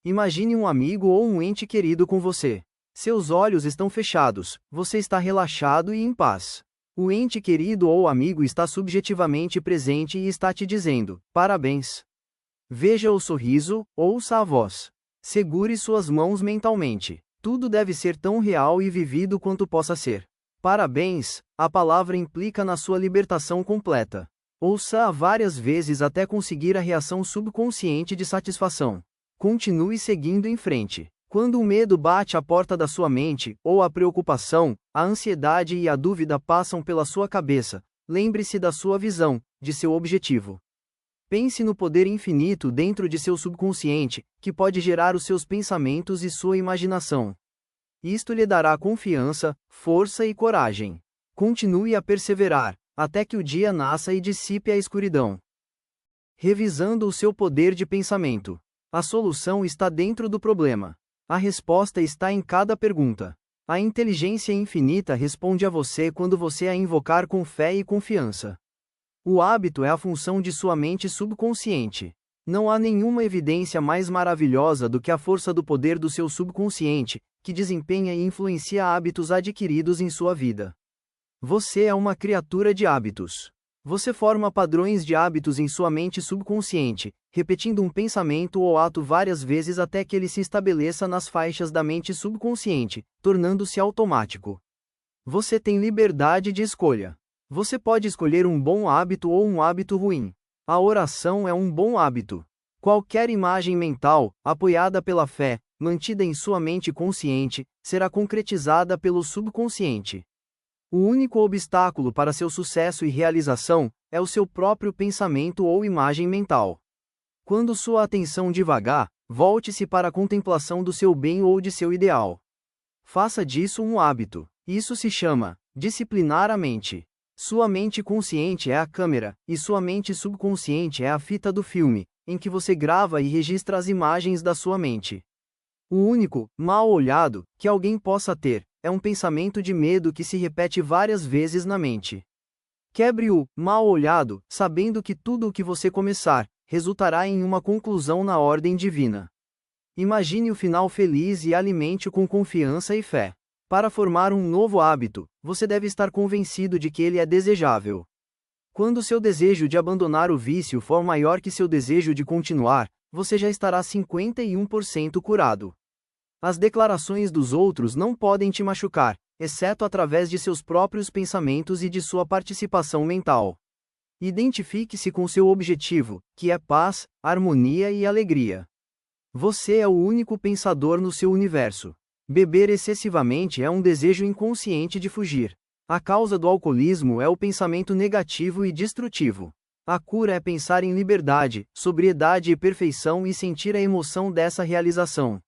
Imagine um amigo ou um ente querido com você. Seus olhos estão fechados, você está relaxado e em paz. O ente querido ou amigo está subjetivamente presente e está te dizendo: parabéns. Veja o sorriso, ouça a voz. Segure suas mãos mentalmente. Tudo deve ser tão real e vivido quanto possa ser. Parabéns, a palavra implica na sua libertação completa. Ouça-a várias vezes até conseguir a reação subconsciente de satisfação. Continue seguindo em frente. Quando o medo bate à porta da sua mente, ou a preocupação, a ansiedade e a dúvida passam pela sua cabeça, lembre-se da sua visão, de seu objetivo. Pense no poder infinito dentro de seu subconsciente, que pode gerar os seus pensamentos e sua imaginação. Isto lhe dará confiança, força e coragem. Continue a perseverar, até que o dia nasça e dissipe a escuridão. Revisando o seu poder de pensamento. A solução está dentro do problema. A resposta está em cada pergunta. A inteligência infinita responde a você quando você a invocar com fé e confiança. O hábito é a função de sua mente subconsciente. Não há nenhuma evidência mais maravilhosa do que a força do poder do seu subconsciente, que desempenha e influencia hábitos adquiridos em sua vida. Você é uma criatura de hábitos. Você forma padrões de hábitos em sua mente subconsciente, repetindo um pensamento ou ato várias vezes até que ele se estabeleça nas faixas da mente subconsciente, tornando-se automático. Você tem liberdade de escolha. Você pode escolher um bom hábito ou um hábito ruim. A oração é um bom hábito. Qualquer imagem mental, apoiada pela fé, mantida em sua mente consciente, será concretizada pelo subconsciente. O único obstáculo para seu sucesso e realização é o seu próprio pensamento ou imagem mental. Quando sua atenção divagar, volte-se para a contemplação do seu bem ou de seu ideal. Faça disso um hábito. Isso se chama disciplinar a mente. Sua mente consciente é a câmera, e sua mente subconsciente é a fita do filme, em que você grava e registra as imagens da sua mente. O único, mal olhado, que alguém possa ter, é um pensamento de medo que se repete várias vezes na mente. Quebre o mal olhado, sabendo que tudo o que você começar, resultará em uma conclusão na ordem divina. Imagine o final feliz e alimente-o com confiança e fé. Para formar um novo hábito, você deve estar convencido de que ele é desejável. Quando seu desejo de abandonar o vício for maior que seu desejo de continuar, você já estará 51% curado. As declarações dos outros não podem te machucar, exceto através de seus próprios pensamentos e de sua participação mental. Identifique-se com seu objetivo, que é paz, harmonia e alegria. Você é o único pensador no seu universo. Beber excessivamente é um desejo inconsciente de fugir. A causa do alcoolismo é o pensamento negativo e destrutivo. A cura é pensar em liberdade, sobriedade e perfeição e sentir a emoção dessa realização.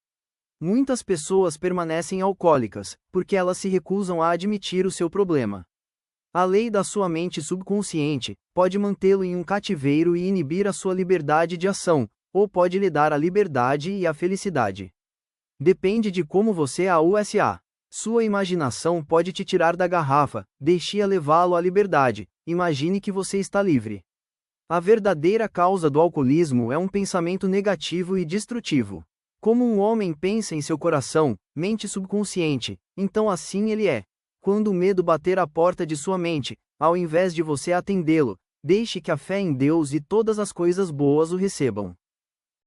Muitas pessoas permanecem alcoólicas, porque elas se recusam a admitir o seu problema. A lei da sua mente subconsciente pode mantê-lo em um cativeiro e inibir a sua liberdade de ação, ou pode lhe dar a liberdade e a felicidade. Depende de como você a usa. Sua imaginação pode te tirar da garrafa, deixe-a levá-lo à liberdade, imagine que você está livre. A verdadeira causa do alcoolismo é um pensamento negativo e destrutivo. Como um homem pensa em seu coração, mente subconsciente, então assim ele é. Quando o medo bater à porta de sua mente, ao invés de você atendê-lo, deixe que a fé em Deus e todas as coisas boas o recebam.